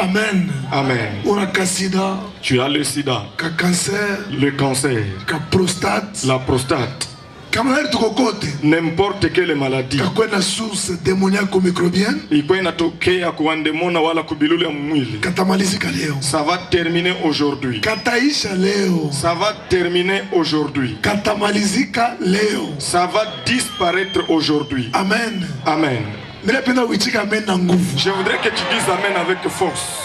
Amen. Amen. On a le sida. Tu as le sida, Le cancer. le cancer, La prostate. la prostate, n'importe quelle maladie. Il y a une source démoniaque ou microbienne. Iko inatokea kwa ndemona wala kubilule ya mwili. Katamalizika leo. Ça va terminer aujourd'hui. Kataisha leo. Ça va terminer aujourd'hui. Katamalizika leo. Ça va disparaître aujourd'hui. Amen. Amen. Je voudrais que tu dises Amen avec force.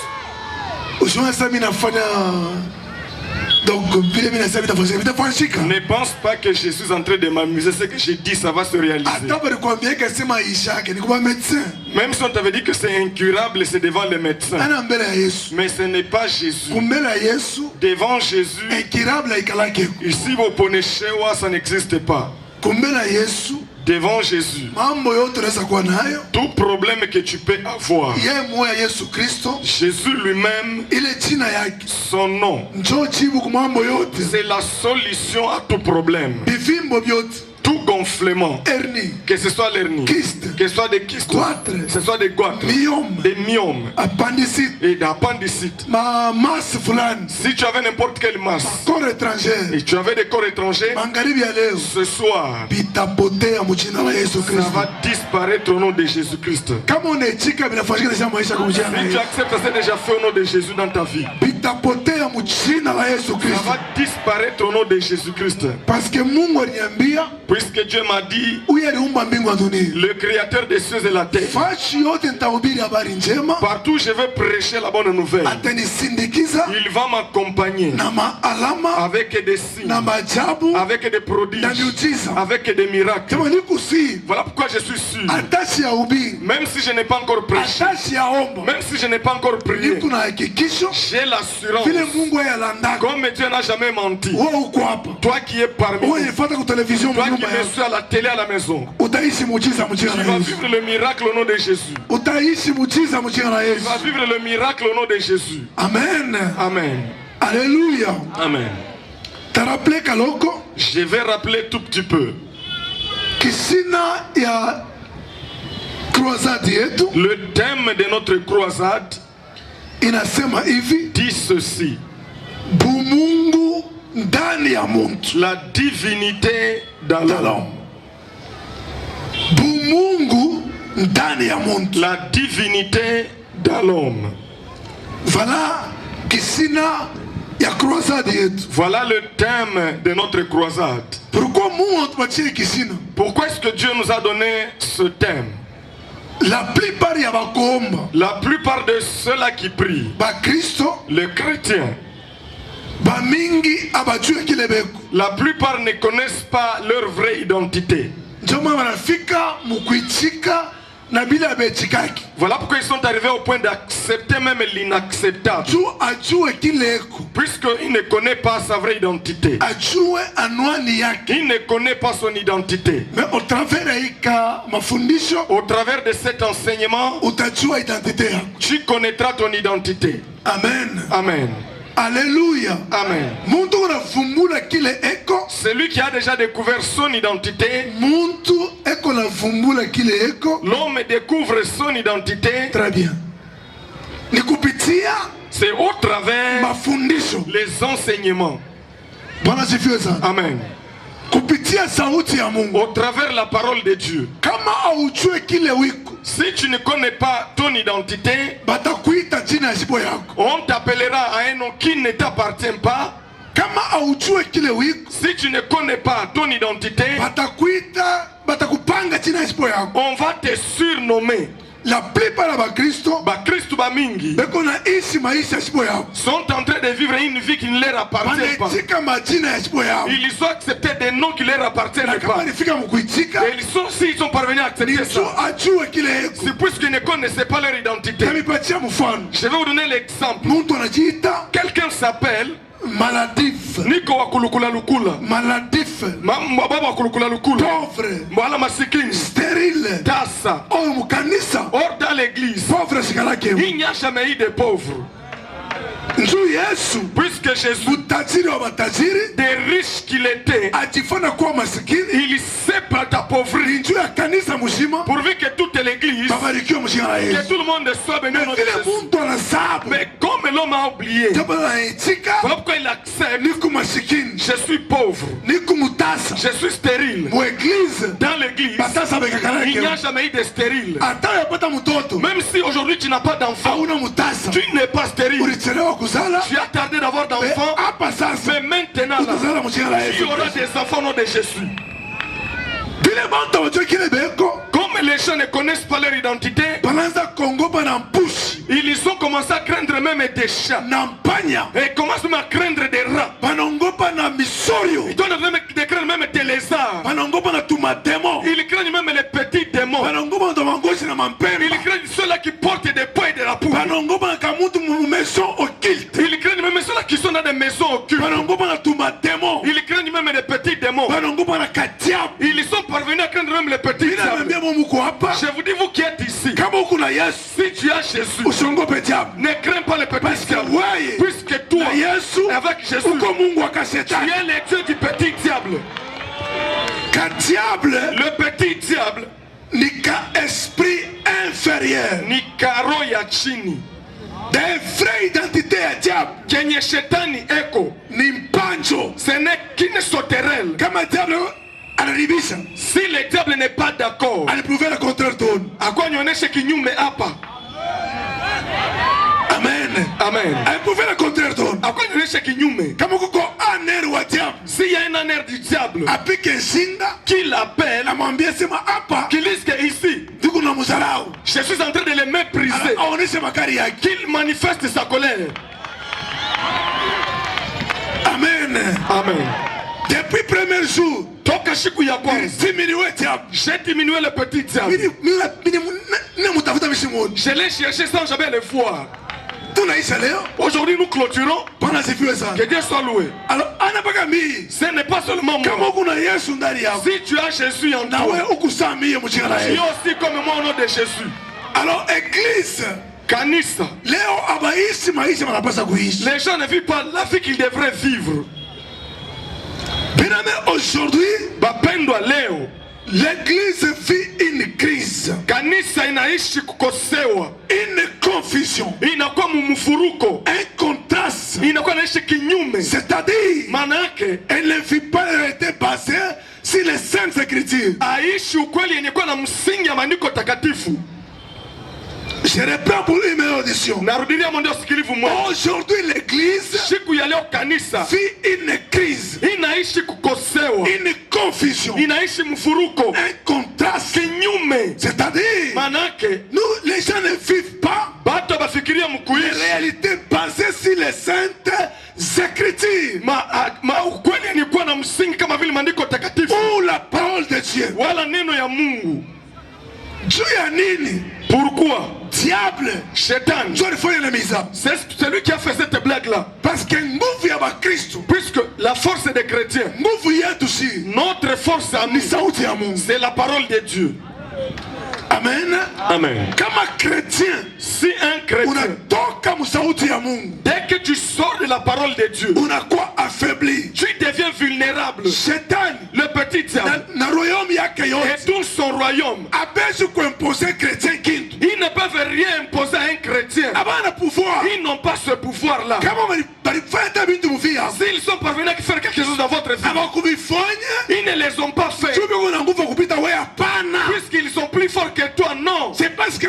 Donc, ne pense pas que je suis en train de m'amuser. Ce que j'ai dit, ça va se réaliser. Même si on t'avait dit que c'est incurable, c'est devant les médecins. Mais ce n'est pas Jésus. Devant Jésus, ici, vos ponechewa, ça n'existe pas. Devant Jésus, tout problème que tu peux avoir, Jésus lui-même, son nom, c'est la solution à tout problème. Tout gonflement, que ce soit l'hernie, que ce soit des kystes, que ce soit des goitres, des myomes, et d'appendicite. Si tu avais n'importe quelle masse, et tu avais des corps étrangers, ce soir, ça va disparaître au nom de Jésus-Christ. Si tu acceptes, ça c'est déjà fait au nom de Jésus dans ta vie. Ça va disparaître au nom de Jésus-Christ. Puisque Dieu m'a dit, le créateur des cieux et la terre, partout je vais prêcher la bonne nouvelle. Il va m'accompagner avec des signes, avec des prodiges, avec des miracles. Voilà pourquoi je suis sûr, même si je n'ai pas encore prêché, même si je n'ai pas encore prié, j'ai l'assurance, comme Dieu n'a jamais menti, toi qui es parmi nous, toi qui me suis à la télé à la maison, tu vas vivre le miracle au nom de Jésus. Tu vas vivre le miracle au nom de Jésus. Amen. Amen. Alléluia. Amen. Je vais rappeler tout petit peu. Le thème de notre croisade dit ceci: la divinité dans l'homme. La divinité dans l'homme. Voilà le thème de notre croisade. Pourquoi est-ce que Dieu nous a donné ce thème? La plupart de ceux-là qui prient, les chrétiens, la plupart ne connaissent pas leur vraie identité. Voilà pourquoi ils sont arrivés au point d'accepter même l'inacceptable. Puisqu'il ne connaît pas sa vraie identité. Il ne connaît pas son identité. Mais au travers de cet enseignement, tu connaîtras ton identité. Amen. Amen. Alléluia. Amen. Celui qui a déjà découvert son identité, l'homme découvre son identité. Très bien. C'est au travers les enseignements. Amen. Au travers la parole de Dieu. Si tu ne connais pas ton identité, on t'appellera à un nom qui ne t'appartient pas. Si tu ne connais pas ton identité, on va te surnommer. La plupart de Kristo bamingi sont en train de vivre une vie qui ne leur appartient pas. Ils ont accepté des noms qui ne leur appartiennent pas. Et ils sont parvenus à accepter ça. C'est puisqu'ils ne connaissaient pas leur identité. Je vais vous donner l'exemple. Quelqu'un s'appelle Maladif. Niko wa kulukula lukula. Maladif. Baba wa kulukula lukula. Pauvre. Mwala masikini. Stérile. Tasa. Oh mukanisa. Hors dans l'église. Pauvre sikalake. Il n'y a jamais eu de pauvres. Puisque Jésus, des riches qu'il était, il s'est appauvri pourvu que toute l'église, que tout le monde soit béni. Mais comme l'homme a oublié, pourquoi il accepte, je suis pauvre, je suis stérile. Dans l'église, il n'y a jamais eu de stérile. Même si aujourd'hui tu n'as pas d'enfant, tu n'es pas stérile. Tu as tardé d'avoir d'enfants, mais maintenant tu auras des enfants au nom de Jésus. Comme les gens ne connaissent pas leur identité, ils ont commencé à craindre même des chats. Et commencent même à craindre des rats. Ils doivent même craindre même des lézards. Ils craignent même les petits démons. Ils craignent ceux-là qui portent des poids et de la poudre. Ils craignent même ceux-là qui sont dans des maisons occultes. Ils craignent même les petits démons. Ils sont parvenus à craindre même les petits diables. Je vous dis, vous qui êtes ici, si tu as Jésus, ne crains pas les petits diables. Puisque toi, avec Jésus, tu es le Dieu du petit diable. Le petit diable, Nika esprit inférieur, Nikaro ya chini, des vraies identités à diable, kenye shetani eko, ni mpanjo, ce n'est qu'une sauterelle. Kama diable anaribisha, si le diable n'est pas d'accord, aliprouver le contraire ton. Akwa nyonyeshe kinyume hapa. Amen. Amen. Aliprouver le contraire ton. Akwa nyonyeshe kinyume. Kama kuko aner wa diable, s'il y a un aner du diable, apike singa, qu'il appelle, amwambie sema hapa, qu'il dise que ici, duko na muzarau, je suis en train de le mépriser, aoneshe makari yake, qu'il manifeste sa colère. Amen. Amen. Depuis le premier jour, j'ai diminué le petit diable. Je l'ai cherché sans jamais le voir. Aujourd'hui nous clôturons. Que Dieu soit loué. Ce n'est pas seulement moi. Si tu as Jésus en toi, tu es aussi comme moi au nom de Jésus. Alors église, Kanisa, les gens ne vivent pas la vie qu'ils devraient vivre. Aujourd'hui, l'église vit une crise. Kanisa inaishi kukosewa. Une confusion. Inakuwa mumufuruko. Un contraste. Inakuwa naishi kinyume. C'est-à-dire, manake, elle ne vit pas, elle était basée sur les saintes écritures. Aishi ukweli yenye kuwa na msingi ya maandiko takatifu. Je reprends pour une meilleure audition. Aujourd'hui l'église vit une crise, une confusion, un contraste. C'est-à-dire, nous les gens ne vivent pas les réalités basées sur les saintes écritures. Ou la parole de Dieu. Pourquoi? Diable, Satan, c'est celui qui a fait cette blague là. Parce que puisque la force des chrétiens, notre force à nous, c'est la parole de Dieu. Amen. Amen. Comme un chrétien, si un chrétien, dès que tu sors de la parole de Dieu, affaibli, tu deviens vulnérable. Satan, le petit diable, et tout son royaume, ils ne peuvent rien imposer à un chrétien. Ils n'ont pas ce pouvoir là. S'ils sont parvenus à faire quelque chose dans votre vie, ils ne les ont pas fait. Puisqu'ils sont plus forts que toi, non. C'est parce que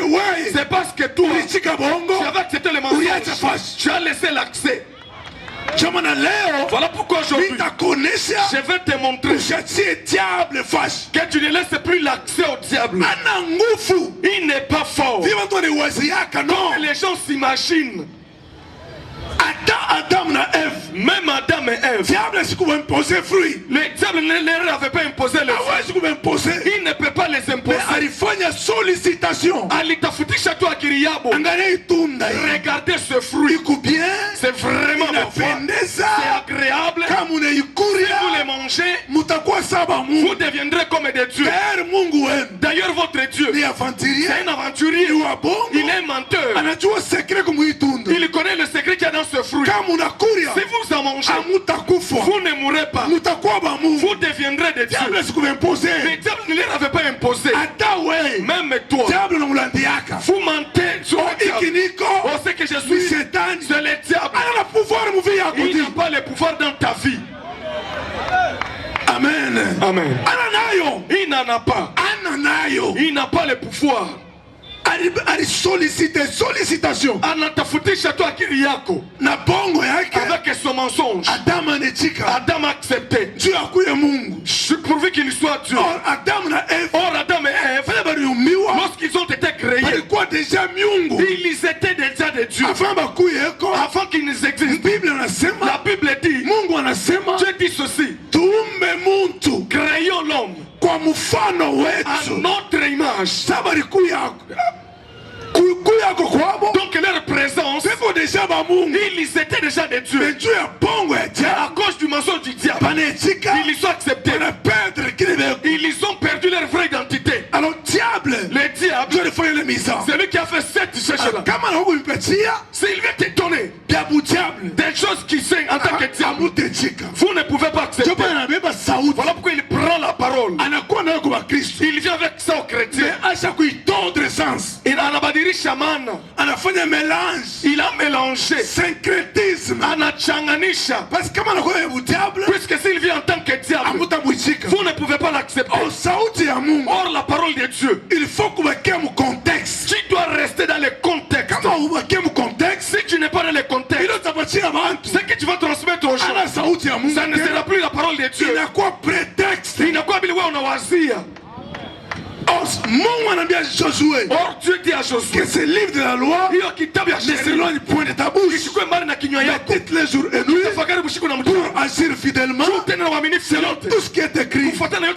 toi, tu avais accepté le mensonge. Tu as laissé l'accès. Voilà pourquoi aujourd'hui, je vais te montrer que tu ne laisses plus l'accès au diable. Il n'est pas fort. Comme les gens s'imaginent. Même Adam et Ève, le diable ne leur avait pas imposé le fruit. Il ne peut pas les imposer. Regardez ce fruit. C'est vraiment bon. C'est agréable. Si vous les mangez, vous deviendrez comme des dieux. D'ailleurs votre Dieu, c'est un aventurier. Il est un menteur. Il connaît le secret qu'il y a dans ce fruit. Si vous en mangez, vous ne mourrez pas. Vous deviendrez des dieux. Les diables ne leur avaient pas imposé. Même toi, vous mentez sur le diable. On sait que je suis, c'est le diable. Il n'a pas le pouvoir dans ta vie. Amen. Amen. Il n'en a pas. Il n'a pas le pouvoir. Sollicitation anatafutisha tu akili yako na bongo yake avec son mensonge. Adam anechika, Adam a accepté Dieu akuye Mungu pourvu qu'il soit Dieu. Or Adam na Eve, or Adam et Ève, lorsqu'ils ont été créés, déjà miungu, ils étaient déjà des dieux avant qu'ils nous existent. La Bible dit, Mungu anasema, Dieu dit ceci, tuumbe muntu, créons l'homme kwa mfano wetu, à notre image. Sabari kuya donc leur présence, ils étaient déjà des dieux. À cause du mensonge du diable, ils les ont acceptés. Ils ont perdu leur vraie identité. Alors le diable, c'est lui qui a fait cette recherche-là. S'il vient t'étonner des choses qui sont en tant que diable, vous ne pouvez pas accepter. Voilà pourquoi il prend la parole. Il vient avec ça aux chrétiens. Il en a badiri shaman. Il a mélangé syncrétisme. Parce que puisque s'il vient en tant que diable, vous ne pouvez pas l'accepter. Or la parole de Dieu, il faut que vous contexte. Tu dois rester dans le contexte. Si tu n'es pas dans le contexte, ce que tu vas transmettre aux gens, ça ne sera plus la parole de Dieu. Il n'a quoi prétexte. Il n'a quoi bilwa. Or Dieu dit à Josué que ce livre de la loi ne s'éloigne point de ta bouche. Médite les jours et nuits pour agir fidèlement selon tout ce qui est écrit. C'est alors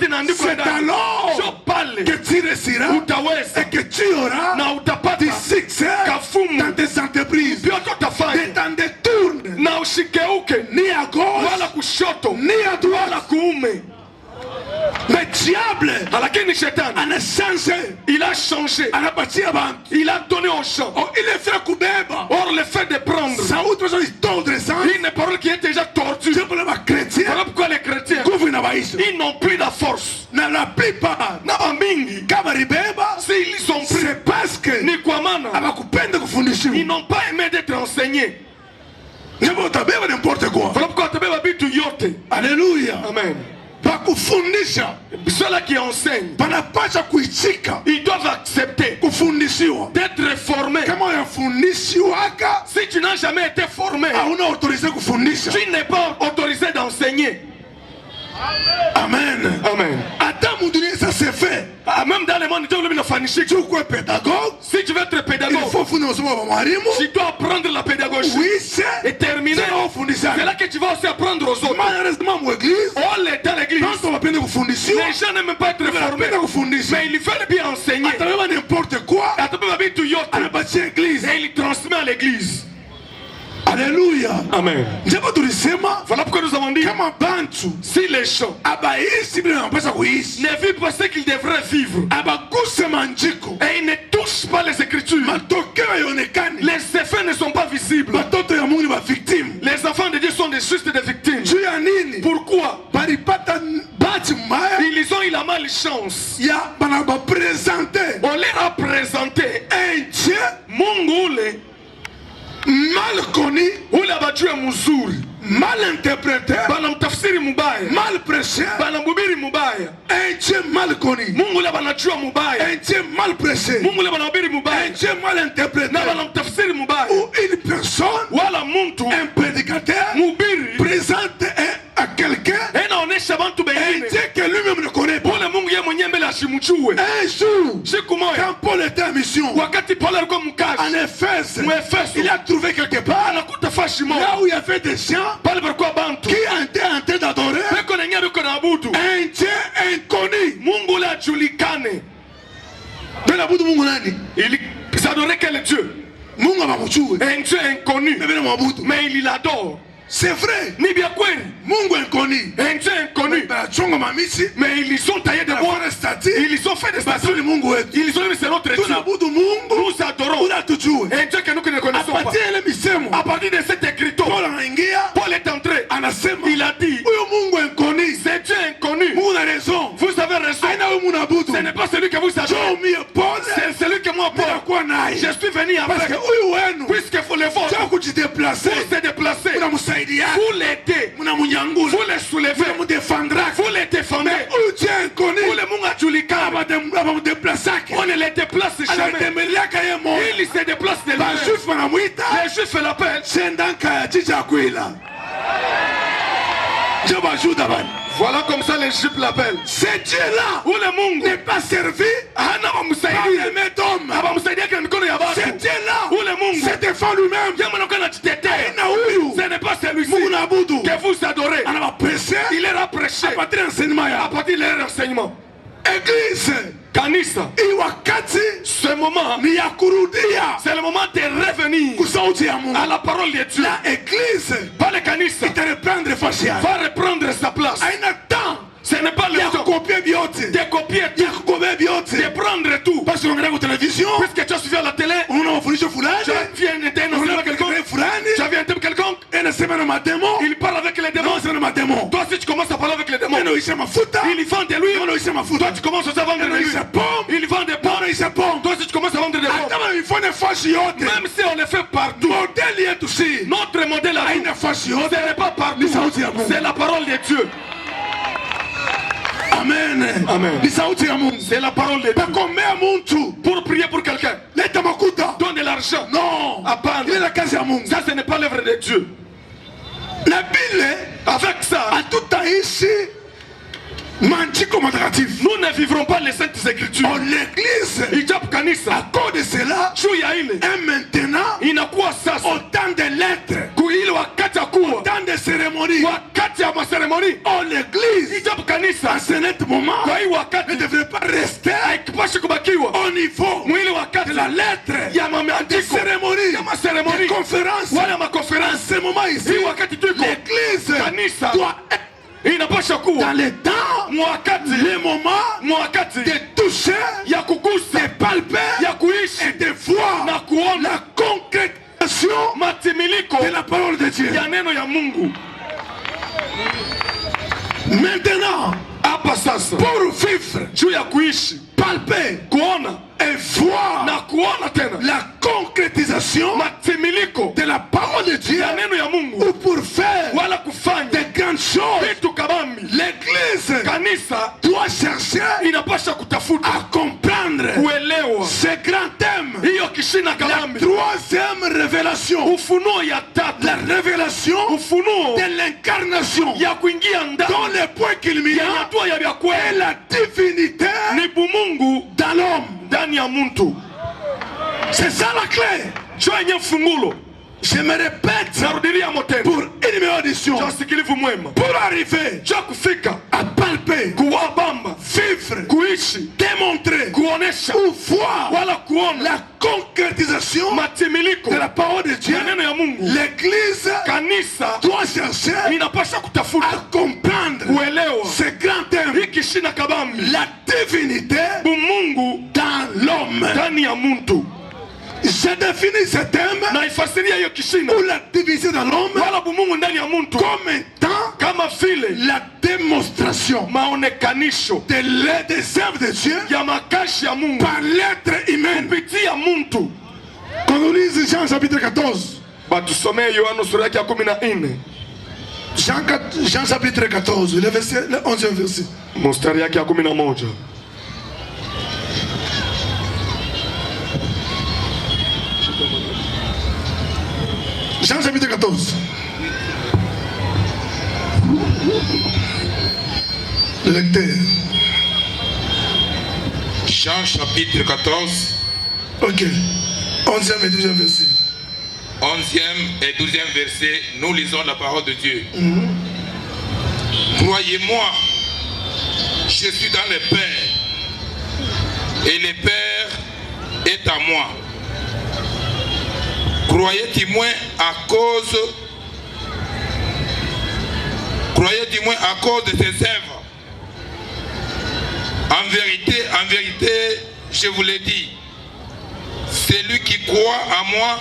que tu réussiras et que tu auras du succès dans tes entreprises. Ne t'en détourne ni à gauche ni à droite. Mais diable, il a changé. Il a donné au champ. Or le fait de prendre une parole qui est déjà tordue. Voilà pourquoi les chrétiens, ils n'ont plus la force. La plupart, s'ils ont pris, c'est parce que ils n'ont pas aimé d'être enseignés. N'importe quoi. Voilà pourquoi Alléluia. Amen. Ceux-là qui enseignent, ils doivent accepter d'être formés. Si tu n'as jamais été formé, tu n'es pas autorisé d'enseigner. Amen. Amen. Ça s'est fait. Même dans le monde, tu es pédagogue. Si tu veux être pédagogue, tu dois apprendre la pédagogie. Et terminer. C'est là que tu vas aussi apprendre aux autres. Malheureusement, mon église, dans l'église, les gens n'aiment pas être formés. Mais il fallait bien enseigner. N'importe quoi. Et il transmet à l'église. Alléluia. Amen. Voilà pourquoi nous avons dit, si les gens ne vivent pas ce qu'ils devraient vivre, et ils ne touchent pas les Écritures, les effets ne sont pas visibles. Les enfants de Dieu sont des justes des victimes. Pourquoi? Ils ont eu la malchance. On leur a présenté un Dieu Mongolais mal connu, mal interprété, mal prêché, un Dieu mal connu, un Dieu mal prêché, un Dieu mal interprété, ou une personne, un prédicateur, présente à quelqu'un un Dieu que lui-même ne connaît pas. Un jour, quand Paul était en mission en Éphèse, il a trouvé quelque part là où il y avait des gens qui étaient en train d'adorer un Dieu inconnu. De la boue de Mungu nani? Ils adoraient quel Dieu? Un Dieu inconnu. Mais il l'adore. C'est vrai. Mungu inconnu. Un Dieu inconnu. Mais ils sont taillés de bois. Ils ont fait des statues. Ils ont dit c'est notre Dieu. Nous adorons un Dieu que nous ne connaissons pas. À partir de cet écriteau, Paul est entré. Il a dit, c'est Dieu inconnu. Vous avez raison. Ce n'est pas celui que vous savez. C'est celui que moi, Paul, je suis venu avec. Puisque vous le vôtre, vous se déplacer, vous l'aidez, vous le soulevez, vous les défendez. Vous le Mungachulika, on ne les déplace jamais. Il se déplace de lui. Les Juifs l'appellent. Voilà comme ça les Juifs l'appellent. C'est Dieu-là où le monde n'est pas servi par les mains d'hommes. C'est Dieu-là où le monde se défend lui-même. Ce n'est pas celui-ci que vous adorez. Il est prêché à partir de leur enseignement. Église Kanisa, ce moment, c'est le moment de revenir à la parole de Dieu. L'église, pas le Kanisa, va reprendre sa place. Ce n'est pas le temps de copier, de prendre tout. Parce que puisque tu as suivi à la télé, tu viens d'interner quelconque, il parle avec les démons. Toi si tu commences à parler avec les démons, il vend de lui. Toi tu commences à vendre de lui. Il vend des pommes. Toi si tu commences à vendre des pommes, même si on le fait partout, notre modèle à nous, ce n'est pas partout, c'est la parole de Dieu. Amen. Amen. C'est la parole de Dieu. Pour prier pour quelqu'un, donne de l'argent. Non. Ça, ce n'est pas l'œuvre de Dieu. La Bible, avec ça, a tout ici. Nous ne vivrons pas les saintes écritures. L'église, à cause de cela, et maintenant, il n'a quoi ça? Autant de lettres, autant de cérémonies. Oh, l'église, à ce moment, ne devrait pas rester au niveau de la lettre, des cérémonies, des conférences. À ce moment ici, l'église doit être dans les temps, les moments de toucher, de palper et de voir la concrétisation de la parole de Dieu. Maintenant, pour vivre, palper et voir la concrétisation de la parole de Dieu, ou pour faire de grandes choses, l'église doit chercher à comprendre ce grand thème. La troisième révélation, la révélation de l'incarnation, dans le point culminant est la divinité dans l'homme. C'est ça la clé. Je me répète pour une meilleure audition. Pour arriver à palper, vivre, démontrer ou voir la concrétisation de la parole de Dieu, l'église doit chercher à comprendre ce grand thème, la divinité dans l'homme. J'ai défini ce thème ou la division dans l'homme comme étant la démonstration des œuvres de Dieu par l'être humain. Quand on lit Jean chapitre 14, Jean chapitre 14, le 11e verset. Jean chapitre 14. Le lecteur. Jean chapitre 14. Ok. 11e et 12e verset. 11e et 12e verset, nous lisons la parole de Dieu. Croyez-moi, je suis dans le Père, et le Père est à moi. Croyez du moins à cause de ses œuvres. En vérité, je vous l'ai dit, celui qui croit à moi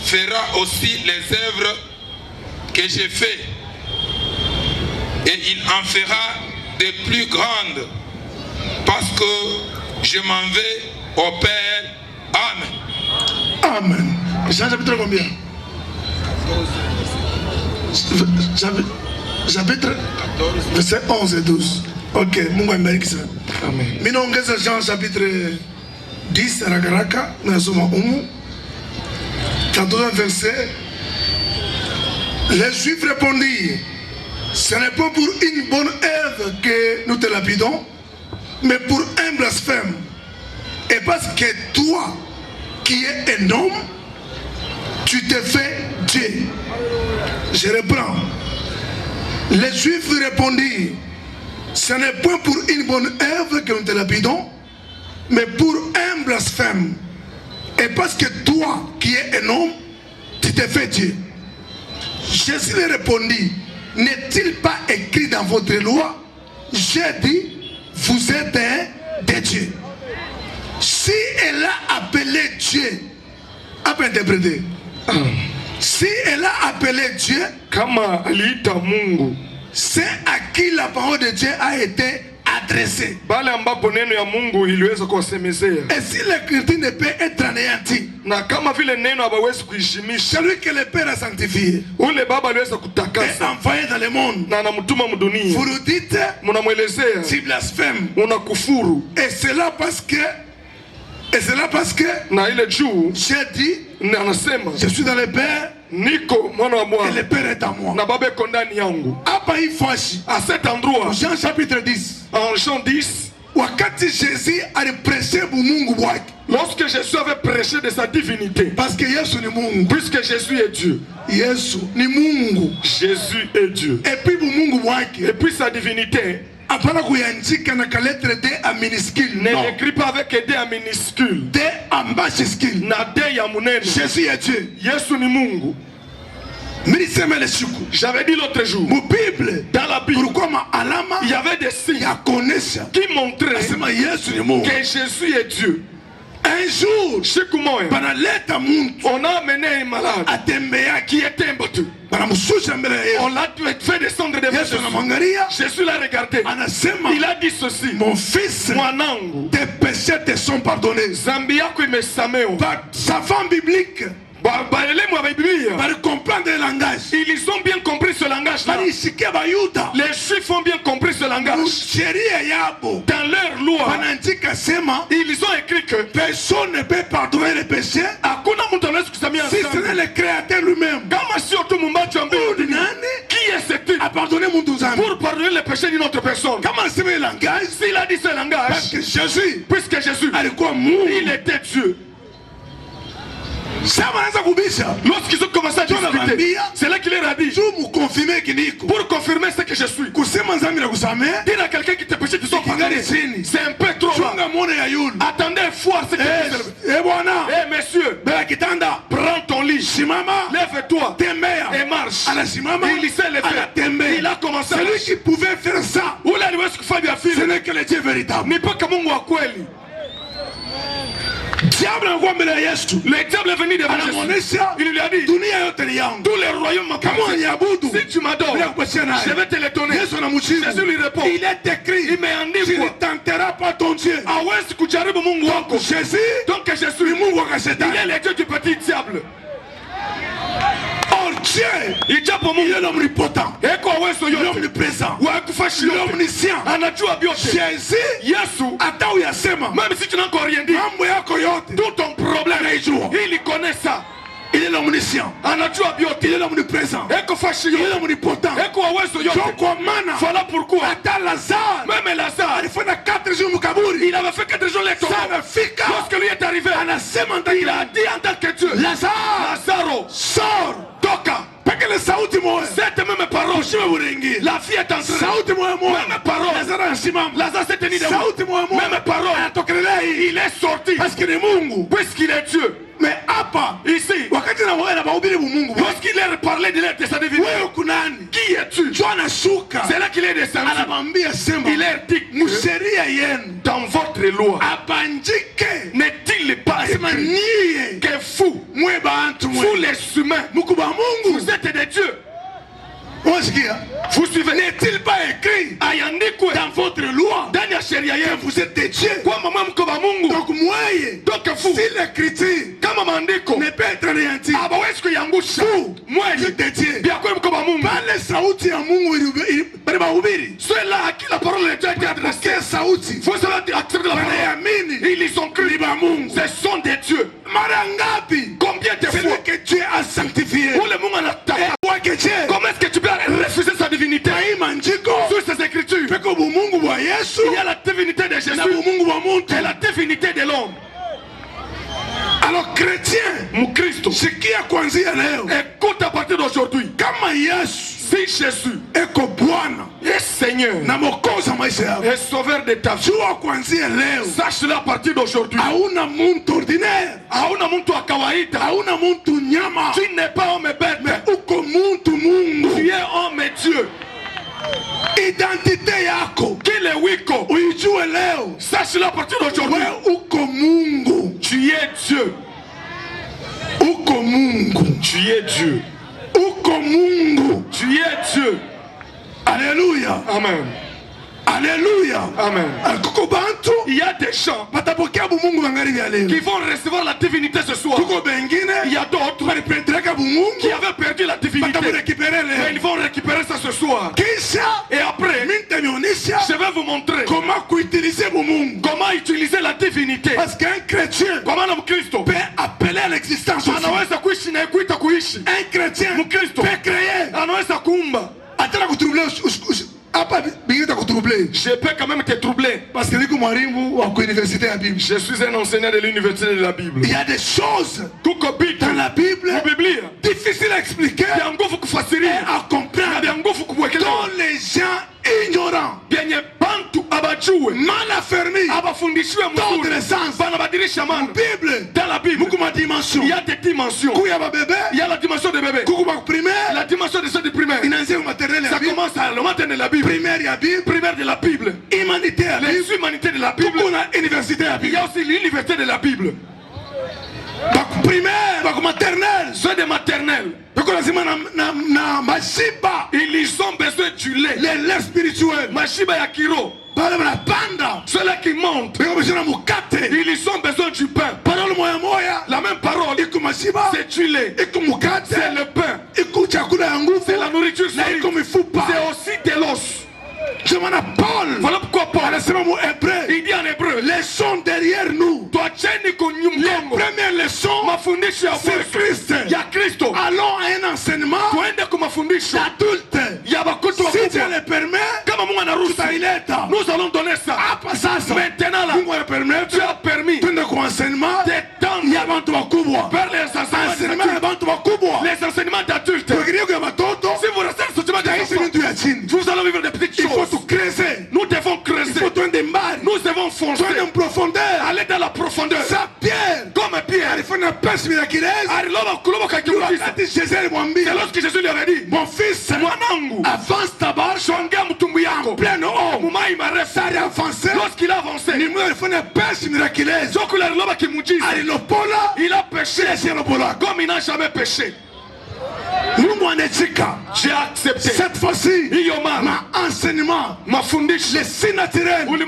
fera aussi les œuvres que j'ai fait, et il en fera de plus grandes, parce que je m'en vais au Père. Amen. Amen. Jean chapitre combien? Chapitre verset 11 et 12. Ok, Mungu amebariki sana. Amen. Mimi naongeza Jean chapitre 10 rakaraka, nasoma umu 14 verset. Les Juifs répondirent: ce n'est pas pour une bonne œuvre que nous te lapidons, mais pour un blasphème. Et parce que toi, qui es un homme, tu te fais Dieu. Je reprends. Les Juifs répondirent: ce n'est point pour une bonne œuvre que nous te lapidons, mais pour un blasphème. Et parce que toi, qui es un homme, tu te fais Dieu. Jésus lui répondit: n'est-il pas écrit dans votre loi, j'ai dit, vous êtes des dieux? Si elle a appelé Dieu, a pas interprété. Si elle a appelé Dieu, Kama aliita Mungu, c'est à qui la parole de Dieu a été adressée. pale ambapo neno ya Mungu iliweza kuwasemezea. Et si l'écriture ne peut être anéantie, Na kama vile neno hawezi kuishimisha, celui que le Père a sanctifié ule baba aliweza et kutakasa envoyé dans le monde, na anamtuma vous mdunia, nous dites, mnamwelezea si blasphème. unakufuru. Et cela parce que Na ile juu j'ai dit, na anasema je suis dans le Père niko mwana wa et le Bwana Père est à moi. na baba iko ndani yangu. Hapa hii fashi, À cet endroit, Jean chapitre 10, en Jean 10, wakati Jésus aliprêché Mungu wake, lorsque Jésus avait prêché de sa divinité, parce que Yesu ni Mungu, puisque Jésus est Dieu, Yesu ni Mungu, Jésus est Dieu, et puis Mungu et wake puis sa divinité hapana kuandika na lettre D en minuscule, ne non, l'écrit pas avec D en minuscule, D en majuscule. na D ya munene. Jésus est Dieu. Yesu ni Mungu. Minisema le siku J'avais dit l'autre jour, mu Bible, dans la Bible, pourquoi ma alama il y avait des signes ya konesha qui montraient asema Yesu ni Mungu. que Jésus est Dieu. Un jour Siku moja banaleta muntu on a amené un malade atembea qui était imbattu. banamshusha mbele ya On Yesu. l'a fait descendre devant Yesu Jésus. anamwangalia Jésus l'a regardé. anasema, Il a dit ceci: mon fils, mwanangu, tes péchés te sont pardonnés. zambi yako imesamewa. Par savant biblique, Baelemu wa Biblia, par comprendre le langage, ils ont bien compris ce langage-là. par isikia bayuda Les Juifs ont bien compris ce langage. sheria yabo Dans leur loi, wanaandika sema ils ont écrit que personne ne peut pardonner les péchés hakuna mtu anaweza kusamea si ce dhambi n'est le créateur lui-même. kama sio tu muumbaji wa mbingu. Ni nani Qui est cet a pardonné muntu zambi? pour pardonner les péchés d'une autre personne? Kama asema le langage, S'il a dit ce parce langage, que Jésus puisque Jésus, alikuwa Mungu. il était Dieu. Sasa wanaanza kubisha Lorsqu'ils ont commencé à discuter, c'est là qu'il leur a dit, juu mukonfirme kiniko pour confirmer ce que je suis, kusema nzambi na kusamehe dire à quelqu'un qui te péché, tu sont kingali pardonnés. chini. C'est un peu trop bas. Chunga mwone ya yule. Attendez, voir ce que tu Eh bwana, Eh monsieur, bela kitanda, prends ton lit, simama, lève-toi tembea, et marche. anasimama, Il s'est levé. anatembea. Il a commencé à Celui marcher. qui pouvait faire ça, Ule aliwezi kufanya ce vile, n'est que le Dieu véritable. ni mpaka Mungu wa kweli. Diable anakuwa mbele ya Yesu, Le diable est venu devant Jésus. anamuonesha Il lui a dit, dunia yote ni yangu, tous les royaumes kama m'appartiennent. unaniabudu Si tu m'adores, bila kupatia je naye. vais te les donner. Yesu anamujibu, Jésus lui répond, il est écrit, il imeandikwa, tu ne tenteras pas ton Dieu. hawezi kujaribu Mungu wako. Jésus Donc ni Jésus, Mungu wa il kashetani. est le Dieu du petit diable. Or Dieu, Ijapo il Mungu est l'omnipotent, eko uwezo yote, l'omniprésent, wa kufashi yote, l'omniscient. anajua vyote. Jésus Yesu, hata uyasema même si tu n'as encore rien dit, mambo yako yote, tout ton problème, anaijua. il connaît ça. Il est l'omniscient, Anajua vyote. il est l'omniprésent, Eko fashi il est yote, l'omnipotent. eko uwezo yote. Donc kwa maana Voilà pourquoi hata Lazare même Lazare, alifanya 4 jours mkaburi, il avait fait 4 jours les tombes. sana fika Lorsque lui est arrivé, anasema il a dit en tant que Dieu, Lazare Lazaro, sors, toka. peke le sauti moja Cette même parole, ushime buringi, la vie est entrée. sauti moja moja, Même parole, Lazare anasimama, Lazare s'est tenu debout. sauti moja moja, Même parole, anatokelea hii il est sorti. parce que ni Mungu. Puisqu'il est Dieu. Mais hapa Ici, wakati na wewe na bahubiri Mungu, lorsqu'il leur parlait de l'être de sa divinité, wewe kunani? qui es-tu? Jo anashuka C'est là qu'il est descendu. anamwambia sema, Il leur dit que msheria yenu dans votre loi, abandike, n'est-il pas sema écrit nyie que vous, mwe bantu vous mwe les humains, muku ba Mungu, vous êtes des dieux? Vous suivez? N'est-il pas écrit dans votre loi que vous êtes des dieux? Donc moi, si l'écriture ne peut être anéantie, vous, moi, je êtes des dieux. Pale sauti ya Mungu ilihubiri. Ceux-là à qui la parole de Dieu a été adressée. Sauti. Vous avez accepté la parole. Ils ont cru. Ce sont des dieux. Marangapi. Combien de fois? Celui que Dieu a sanctifié. Comment est-ce que tu peux refuser sa divinité? Sur ces écritures. Il y a la divinité de Jésus et la divinité de l'homme. Alors chrétien, Mkristo, sikia kuanzia leo, écoute à partir d'aujourd'hui, kama Yesu, si Jésus eko Bwana, est Seigneur na mwokozi wa maisha yako, est sauveur de ta vie, jua kuanzia leo, sache-le à partir d'aujourd'hui, hauna muntu ordinaire, hauna muntu wa kawaida, hauna muntu nyama, tu n'es pas homme bête, mais uko muntu Mungu, tu es homme et Dieu. Identité yako kile wiko uijue leo, sache-le à partir d'aujourd'hui, wewe uko Mungu, tu es Dieu. Uko Mungu, tu es Dieu. Uko Mungu, tu es Dieu. Alléluia. Amen. Alléluia. Amen. Il y a des gens qui vont recevoir la divinité ce soir. Il y a d'autres qui avaient perdu la divinité. Mais ils vont récupérer ça ce soir. Et après, je vais vous montrer comment utiliser la divinité. Parce qu'un chrétien peut appeler à l'existence. Un chrétien peut créer. Je peux quand même te troubler. Parce que je suis un enseignant de l'université de la Bible. Il y a des choses dans la Bible difficiles à expliquer et à comprendre, dont les gens ignorants, mal affermis, dans le sens. Dans la Bible, il y a des dimensions. Il y a la dimension de bébé, la dimension de ceux du primaire. Ça commence à le matin de la Bible. Primaire de la Bible. Humanité, les humanités de la Bible. Il y a aussi l'université de la Bible. Primaire, maternelle. Ceux de maternelle. Ils ont besoin du lait. Les laits spirituels. Mashiba Yakiro. Ceux-là qui montent, ils ont besoin du pain. La même parole, c'est du lait, c'est le pain, c'est la nourriture solide, c'est aussi de l'os. Voilà pourquoi Paul, il dit en hébreu, les sons derrière nous, les premières leçons, c'est Christ. Il y a Christ. Allons à un enseignement d'adulte. Si Dieu le permet, nous allons donner ça. Maintenant là, Dieu a permis d'étendre vers les enseignements d'adultes. Si vous restez sur vous allez vivre des petites choses. Il faut creuser. Nous devons creuser. Nous devons foncer. Aller dans la profondeur. Comme Pierre. C'est lorsque Jésus lui avait dit, mon fils, avance ta barque. Lorsqu'il a avancé, il a péché comme il n'a jamais péché. J'ai accepté. Cette fois-ci, ma enseignement, ma fondation, le si naturel, il est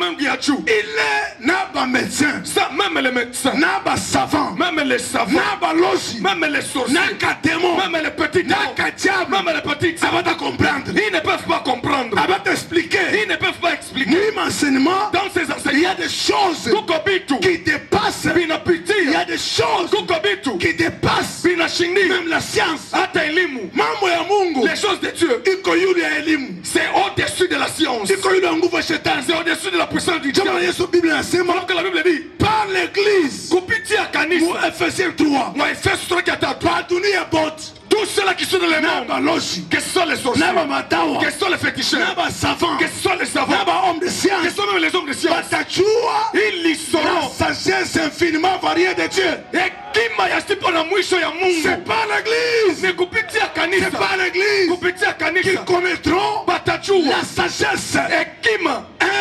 n'a médecin, même les médecins, n'a savant, même les savants, n'a même les sorciers, n'a démon, même les petits démons, même les petits, ça va te comprendre. Ils ne peuvent pas comprendre. Ça va t'expliquer. Ils ne peuvent pas expliquer. Enseignement, dans ces enseignements, il y a des choses qui dépassent. Il y a des choses qui dépassent même la science. Les choses de Dieu, c'est au-dessus de la science. C'est au-dessus de la puissance du diable. Alors que la Bible dit, par l'église, Ephésiens 3, tous ceux-là qui sont dans le monde, que ce sont les sorciers, que ce sont les féticheurs, que ce sont les savants, que ce sont même les hommes de science, ils y seront. La sagesse infiniment variée de Dieu. C'est pas l'église. C'est pas l'église qu'ils connaîtront la sagesse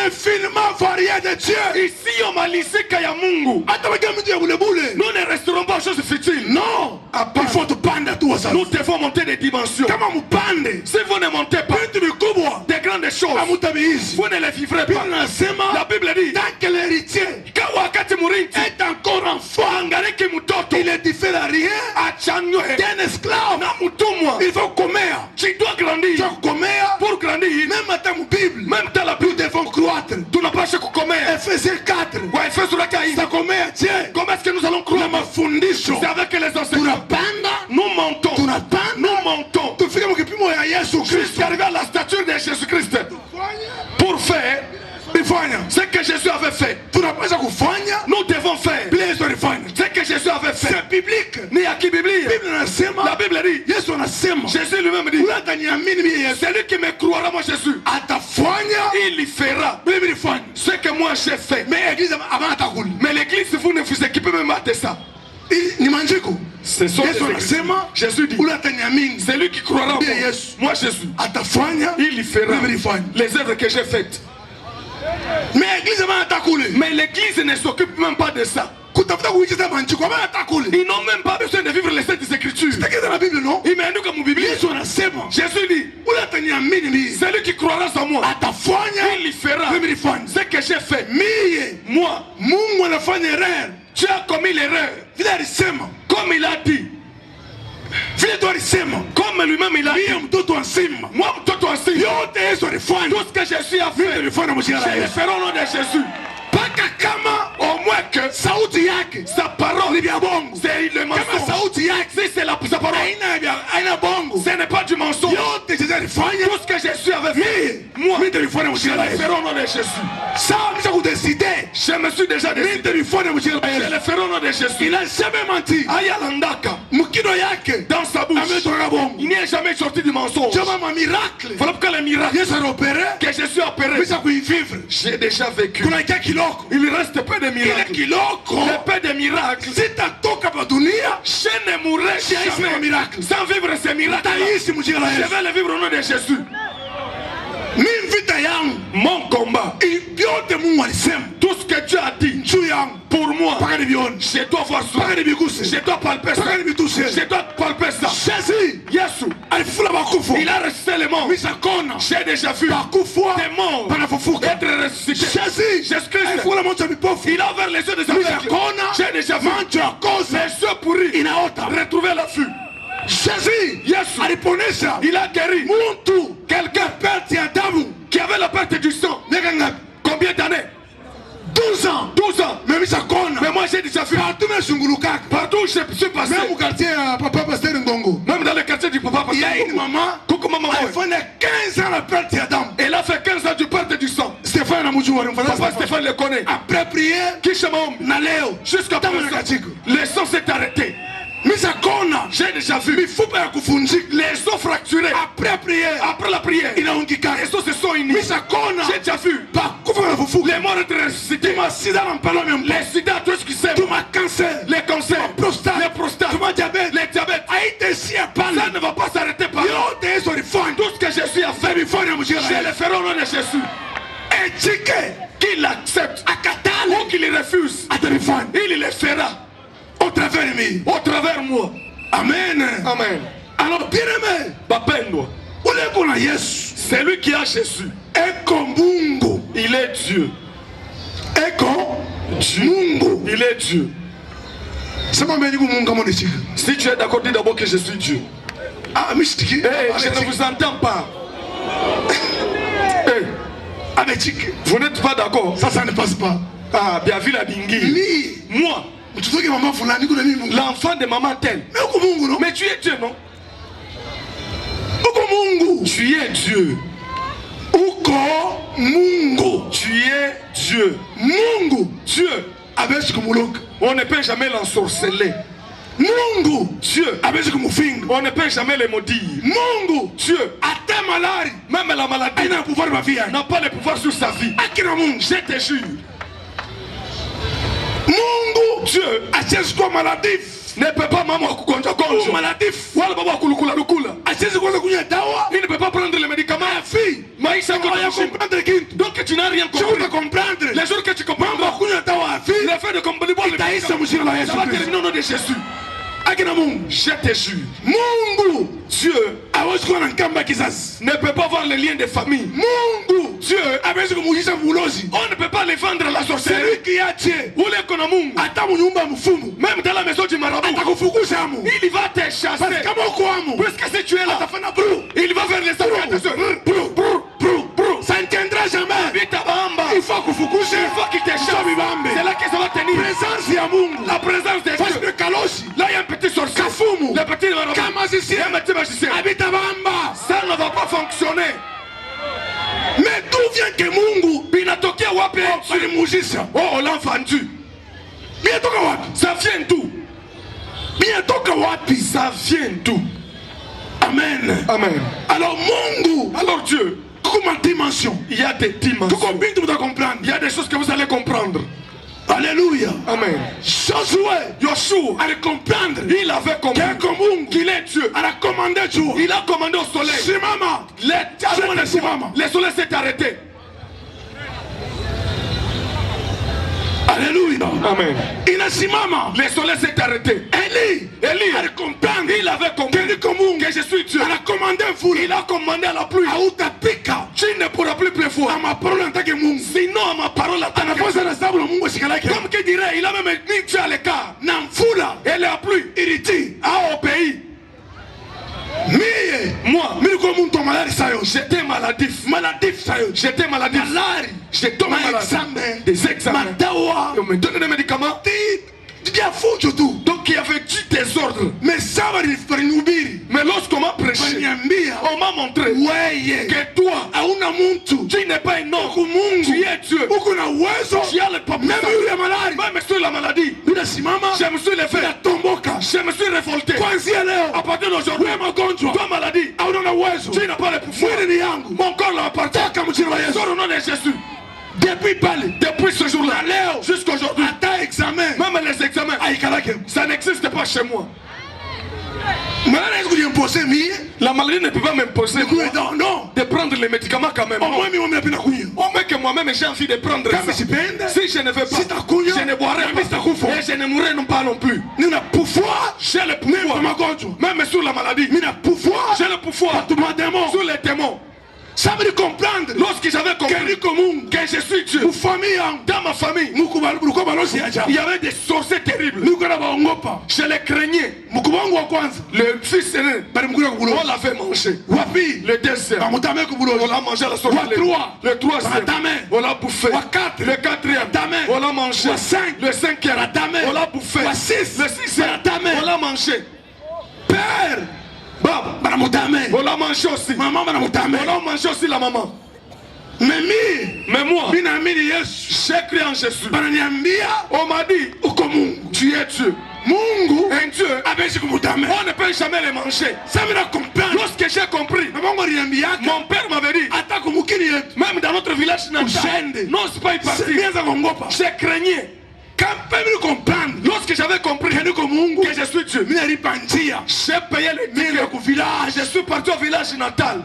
infiniment variée de Dieu. Ici, on m'a lisé katika ya Mungu. Hata wakiwa mtu ya bulebule. Nous ne resterons pas aux choses futiles. Non. Il faut tupanda tu wazazi. Nous devons monter des dimensions. Kama mpande. Si vous ne montez pas des grandes choses, vous ne les vivrez pas. La Bible dit, tant que l'héritier est encore enfant, il ne diffère à rien d'un esclave. Il faut commettre. Tu dois grandir. Pour grandir, même dans la Bible, même dans la Bible, nous devons croître. Tu n'as pas que commettre. Ephésiens 4. Ça commet Dieu. Comment est-ce que nous allons croire? C'est avec les enseignants. Nous montons. Nous montons. Jusqu'à arriver à la stature de Jésus-Christ. Pour faire ce que Jésus avait fait. Nous devons faire ce que Jésus avait fait. C'est biblique. La Bible dit, Jésus lui-même dit, celui qui me croira, moi Jésus, il y fera ce que moi j'ai fait. Mais l'église, vous ne vous équipez même pas de ça. C'est son Jésus dit, celui qui croira en moi Jésus, il y fera les œuvres que j'ai faites. Mais l'église ne s'occupe même pas de ça. Ils n'ont même pas besoin de vivre les Saintes Écritures. Il m'a dit comme Bible. Jésus dit, celui qui croira en moi, il y fera ce que j'ai fait. Moi, tu as commis l'erreur. Comme il a dit. Comme lui-même il a dit. Moi, tout ce que Jésus a fait, je le ferai au nom de Jésus. Au moins que sa parole, c'est le mensonge. Si c'est sa parole, ce n'est pas du mensonge. Tout ce que Jésus avait fait, moi, je le ferai au nom de Jésus. Je me suis déjà décidé. Je le ferai au nom de Jésus. Il n'a jamais menti. Dans sa bouche, il n'y a jamais sorti du mensonge. Voilà pourquoi le miracle que Jésus a opéré, j'ai déjà vécu. Il ne reste pas de miracles. Le peu de miracles. Je ne mourrai jamais sans vivre ces miracles. Je vais les vivre au nom de Jésus. Mon combat, tout ce que tu as dit pour moi, je dois voir ça, je dois palper ça, je dois palper ça. Jésus, il a ressuscité les morts. J'ai déjà vu des morts être ressuscités. Jésus-Christ, il a ouvert les yeux des aveugles. J'ai déjà vu les yeux pourris retrouver la vue. Jésus, il a guéri quelqu'un qui avait la perte du sang. Combien d'années? 12 ans. Mais moi j'ai déjà vu partout où je suis passé. Même dans le quartier du papa Pasteur. Il y a une maman. Elle a fait 15 ans la perte d'âme. Elle a fait 15 ans du perte du sang. Papa Stéphane le connaît. Après prière, jusqu'à présent, le sang s'est arrêté. J'ai déjà vu les os fracturés. Après la prière, les os se sont unis. J'ai déjà vu les morts être ressuscités. Les sida, tout ce qui s'aime. Les cancers, les prostates, les diabètes. Ça ne va pas s'arrêter par là. Tout ce que Jésus a fait, je le ferai au nom de Jésus. Qu'il accepte ou qu'il refuse, il le fera. Au travers moi. Amen. Alors bien aimé, c'est lui qui a Jésus. Il est Dieu. Il est Dieu. Si tu es d'accord, dis d'abord que je suis Dieu. Je ne vous entends pas. Vous n'êtes pas d'accord? Ça ne passe pas. Ah, bien vu la dingue. Moi, l'enfant de maman telle. Mais tu es Dieu, non? Tu es Dieu. Tu es Dieu. Dieu. On ne peut jamais l'ensorceler. Dieu. On ne peut jamais le maudire. Dieu. Même la maladie n'a pas le pouvoir sur sa vie. Je te jure. Dieu ne peut pas maman kugonja gonja. Maladif. Wala baba kulukula lukula. Asiwezi kuanza kunywa dawa. Il ne peut pas prendre les médicaments. Fille. Maisha yako ya comprendre kitu. Donc tu n'as rien compris. Tu dois comprendre. Les jours que tu comprends pas kunywa dawa fille. Le fait de comprendre les taïsa mjina la Yesu. Ça va terminer au nom de Jésus. Akina Mungu, je te jure, Mungu, Dieu, ne peut pas voir les liens de famille. Mungu, Dieu, on ne peut pas les vendre à la sorcellerie. Celui qui a tué, même dans la maison du marabout, il va te chasser. Puisque si tu es là, il va faire les sacrifices. Ça ne tiendra jamais. Il faut qu'il te chasse. C'est là que ça va tenir. La présence de Dieu. Là, il y a un petit sorcier. Le petit magicien. Ça ne va pas fonctionner. Mais d'où vient que Mungu binatokea wapi? Oh, l'enfantu. Ça vient d'où? Ça vient d'où? Amen. Amen. Alors Mungu, alors Dieu, comment dimension? Il y a des dimensions. Il y a des choses que vous allez comprendre. Alléluia. Amen. Joshua allait comprendre. Il avait compris qu'il est Dieu. Il a commandé au soleil. Le soleil s'est arrêté. Alléluia. Amen. Le soleil s'est arrêté. Élie il avait compris que je suis Dieu. Il a commandé à la pluie. Tu ne pourras plus pleuvoir. Sinon à ma parole comme qui dirait, il a même mis Dieu à l'écart. Et la pluie a obéi. Moi, j'étais maladif. J'étais maladif. J'étais malade. Des examens. On me donnait des médicaments. Donc il y avait du désordre. Mais lorsqu'on m'a prêché, on m'a montré que toi, tu n'es pas un homme. Tu es Dieu. Tu as le papier. Même sur la maladie. Je me suis levé. Je me suis révolté. À partir d'aujourd'hui, toi maladie, tu n'as pas le pouvoir. Mon corps l'appartient. Sors au nom de Jésus. Depuis ce jour-là, jusqu'à aujourd'hui, même les examens, ça n'existe pas chez moi. La maladie ne peut pas m'imposer de prendre les médicaments quand même. Au moins que moi-même j'ai envie de prendre ça. Si je ne veux pas, je ne boirai pas et je ne mourrai pas non plus. J'ai le pouvoir, même sur la maladie. J'ai le pouvoir sur les démons. Ça veut dire comprendre. Lorsque j'avais compris que je suis Dieu, dans ma famille, il y avait des sorciers terribles. Je les craignais. Le fils aîné, on l'avait mangé. Le deuxième, on l'a mangé à la sorcellerie. Le troisième, on l'a bouffé. Le quatrième, on l'a mangé. Le cinquième, on l'a bouffé. Le sixième, on l'a mangé. Père, on l'a mangé aussi. Maman, on l'a mangé aussi la maman. Mais moi, j'ai cru en Jésus. On m'a dit, tu es Dieu. Un Dieu, on ne peut jamais les manger. Lorsque j'ai compris, mon père m'avait dit, même dans notre village natal, non, c'est pas y partir. J'ai craigné. Lorsque j'avais compris que je suis Dieu, j'ai payé le ticket. Je suis parti au village natal.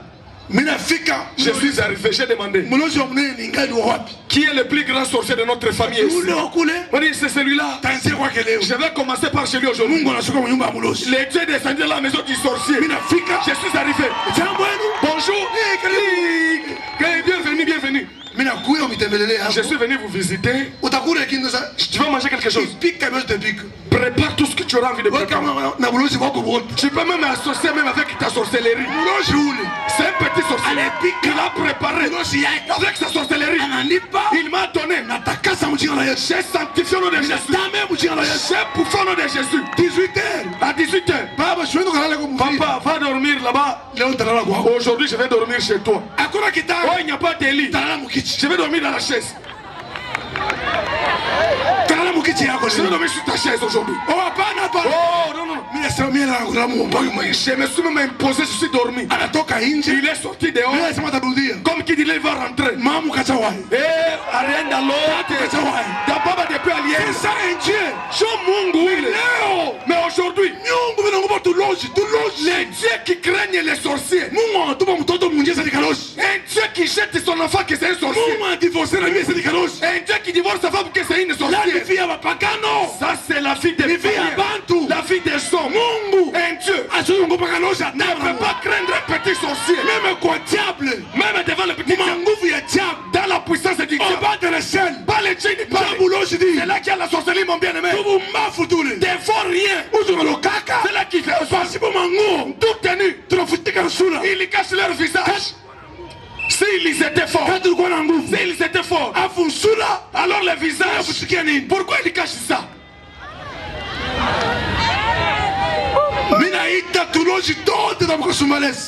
Je suis arrivé, j'ai demandé qui est le plus grand sorcier de notre famille ici. C'est celui-là. Je vais commencer par celui aujourd'hui. Les dieux descendus de la maison du sorcier. Je suis arrivé. Bonjour. Bienvenue, bienvenue. Je suis venu vous visiter. Tu veux manger quelque chose? Prépare tout ce que tu auras envie de préparer. Tu peux même associer même avec ta sorcellerie. C'est un petit sorcier. Il a préparé avec sa sorcellerie. Il m'a donné. J'ai sanctifié au nom de Jésus. J'ai bouffé au nom de Jésus. 18h. À 18h. Papa, va dormir là-bas. Aujourd'hui, je vais dormir chez toi. Oh, il n'y a pas de lit. Je vais dormir dans la chaise. Je vais dormir sur ta chaise aujourd'hui. Oh non, non. Je me suis même imposé, je suis dormi. Il est sorti dehors. Comme qui dit, il va rentrer. Et rien dans l'autre. D'abord, depuis allié. C'est ça un Dieu. Mais aujourd'hui, son enfant que c'est un sorcier. Mungu a divorcé la vie c'est dikaroshi. Un Dieu qui divorce sa femme que c'est une sorcière. La fille ya bapagano. Ça c'est la fille des païens. La fille des hommes. Mungu. Un Dieu Azungu bakanosha ne peut pas craindre un petit sorcier. Même quoi diable. Même devant le petit diable. Nguvu ya diable. Dans la puissance du diable. Pas de la chaîne. Pas les dieux du palais. C'est là qu'il y a la sorcellerie mon bien-aimé. Dévore rien. C'est là qu'il fait tout tenu. Ils cachent leur visage. S'ils étaient forts, s'ils étaient forts, alors le visage, pourquoi ils cachent ça?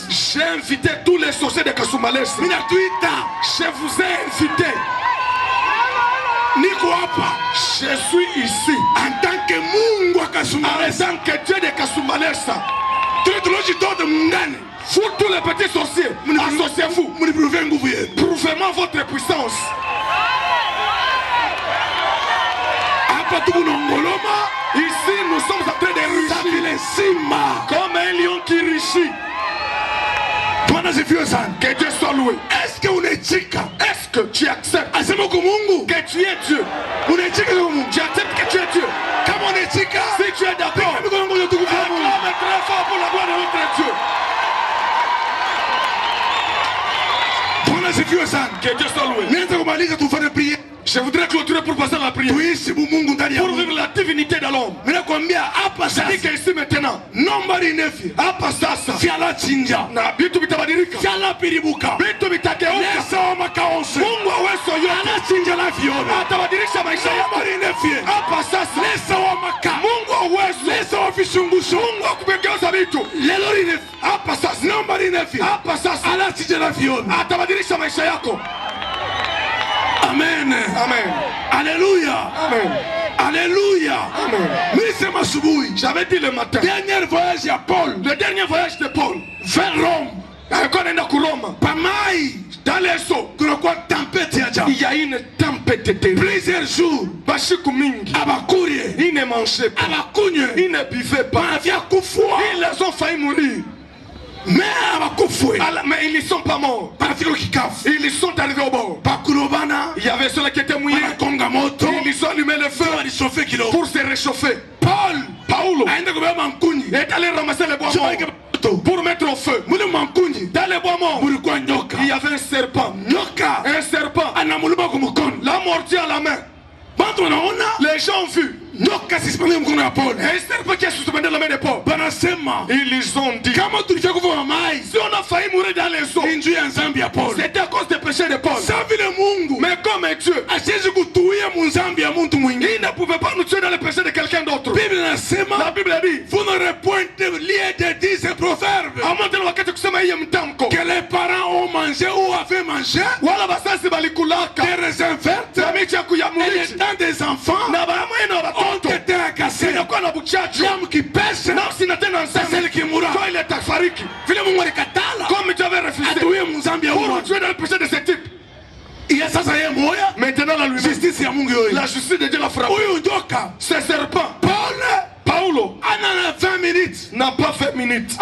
J'ai invité tous les sorciers de Kasumales. Je vous ai invité. Je suis ici en tant que Mungu wa Kasumales, en tant que Dieu de Kasumales. Vous tous les petits sorciers, associez-vous. Prouvez-moi votre puissance. Ici nous sommes en train de réussir comme un lion qui réussit. Que Dieu soit loué. Est-ce que tu acceptes que tu es Dieu? Tu acceptes que tu es Dieu? Si tu es d'accord, acclame très fort pour la gloire de notre Dieu. Que Dieu soit loué. Je voudrais clôturer pour passer à la prière. Pour vivre la divinité de l'homme. Je dis qu'ici maintenant, na bitu bitabadilika. Bitu bitakeuka. Mungu aweso yote. Atabadilisha maisha yako. Hapa sasa. Mungu aweso. Mungu akubegeuza vitu. Hapa sasa. Hapa sasa. Atabadilisha maisha yako. Amen. Amen. Alléluia. Amen. Alléluia. Amen. J'avais dit le matin. Dernier voyage à Paul. Le dernier voyage de Paul. Vers Rome. Dans les eaux. Il y a une tempête terrible. Plusieurs jours. Ils ne mangeaient pas. Ils ne buvaient pas. Ils les ont failli mourir. Mais ils ne sont pas morts. Ils sont arrivés au bord. Il y avait ceux qui étaient mouillés. Ils ont allumé le feu pour se réchauffer. Paulo est allé ramasser les bois morts pour mettre au feu. Dans les bois morts, il y avait un serpent. Un serpent. La mordu à la main. Les gens ont vu. Un serpent qui a suspendu la main de Paul. Ils ont dit, si on a failli mourir dans les eaux, c'était à cause des péchés de Paul. Mais comme Dieu, il ne pouvait pas nous tuer dans les péchés de quelqu'un d'autre. La Bible a dit, vous n'aurez point lié de 10 proverbes que les parents ont mangé ou avaient mangé des raisins vertes et les dents des enfants ont été cassées. L'homme qui pêche, c'est celle qui mourra. Comme tu avais refusé pour tuer dans le péché de ce type. Maintenant la justice de Dieu l'a frappé. Ce serpent Paulo n'a pas fait minutes.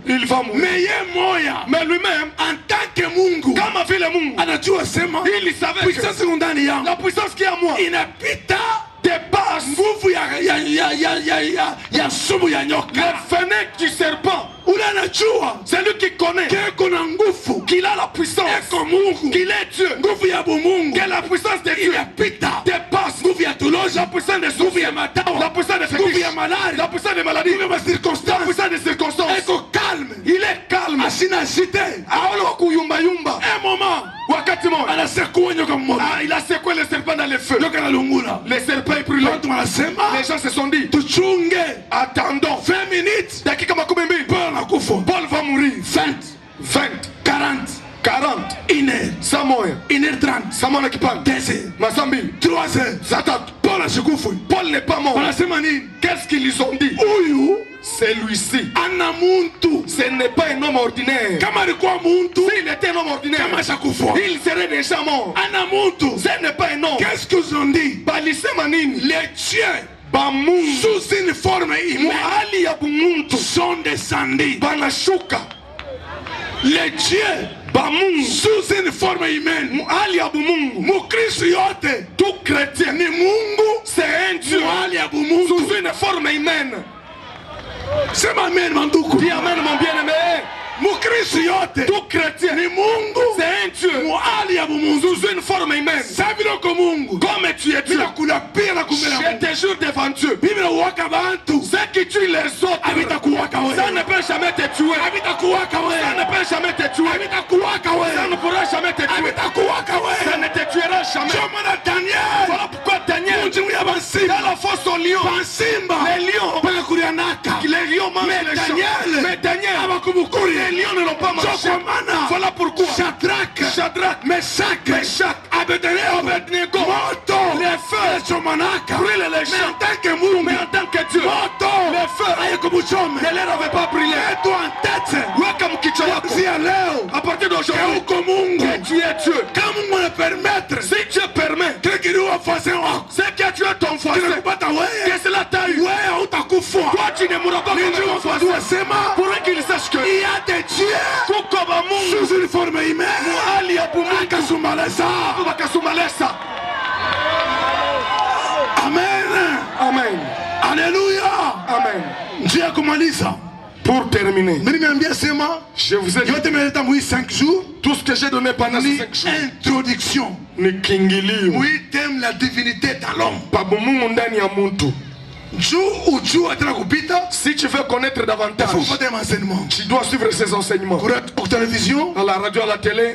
Il va mourir. Mais lui-même, en tant que Mungu, comme a fait le Mungu, il savait que la puissance qui est à moi dépasse le fenêtre du serpent. C'est lui qui connaît qu'il a la puissance, qu'il est Dieu, que la puissance de Dieu dépasse la puissance des souffles, la puissance des fétiches, la puissance des maladies, la puissance des circonstances. Il est calme. Un moment, il a secoué le serpent dans le feu. Le serpent est brûlé. Les gens se sont dit, attendons 20 minutes. Paul va mourir. 20, 40, 1h30, Samoa Kipang, Masambi, 3h, Paul n'est pas mort. Qu'est-ce qu'ils lui ont dit? Celui-ci, ce n'est pas un homme ordinaire. S'il était un homme ordinaire, il serait déjà mort. Ce n'est pas un homme. Qu'est-ce qu'ils ont dit? Les dieux sous une forme humaine sont descendus. Banashuka. Les dieux ba Mungu sous une forme humaine, hali ya Mungu. Mukristo yote, tout chrétien ni Mungu, c'est un Dieu, hali ya Mungu sous une forme humaine. Sema amen manduku. Dis amen mon bien-aimé. Mukristo yote, tout chrétien ni Mungu, c'est un Dieu, hali ya Mungu sous une forme humaine. Savilo ko Mungu, comme tu es Dieu, je te jure devant Dieu, ceux qui tuent les autres, ça ne peut jamais te tuer, ça ne peut jamais te tuer, ça ne pourra jamais te tuer, ça ne te tuera jamais. Voilà pourquoi Daniel, dans la fosse au lion, les lions mangent les gens, mais Daniel, les lions ne l'ont pas mangé. Voilà pourquoi Shadrach, Meshach, Abednego, les feux brûlent les gens. Mais en tant que Dieu, les feux ne leur avaient pas brûlé. À partir d'aujourd'hui, que tu es Dieu. Si Dieu permet, c'est que tu es ton voisin, que cela t'a eu, toi tu ne mourras pas comme ton voisin. Pour qu'il sache que il y a des dieux sous une forme humaine. Amen. Amen. Alléluia. Amen. Dieu a commencé. Pour terminer, je vous ai dit 5 jours. Tout ce que j'ai donné pendant ces 5 jours. Introduction. Oui, t'aimes la divinité dans l'homme. Si tu veux connaître davantage, tu dois suivre ces enseignements. À la radio, à la télé,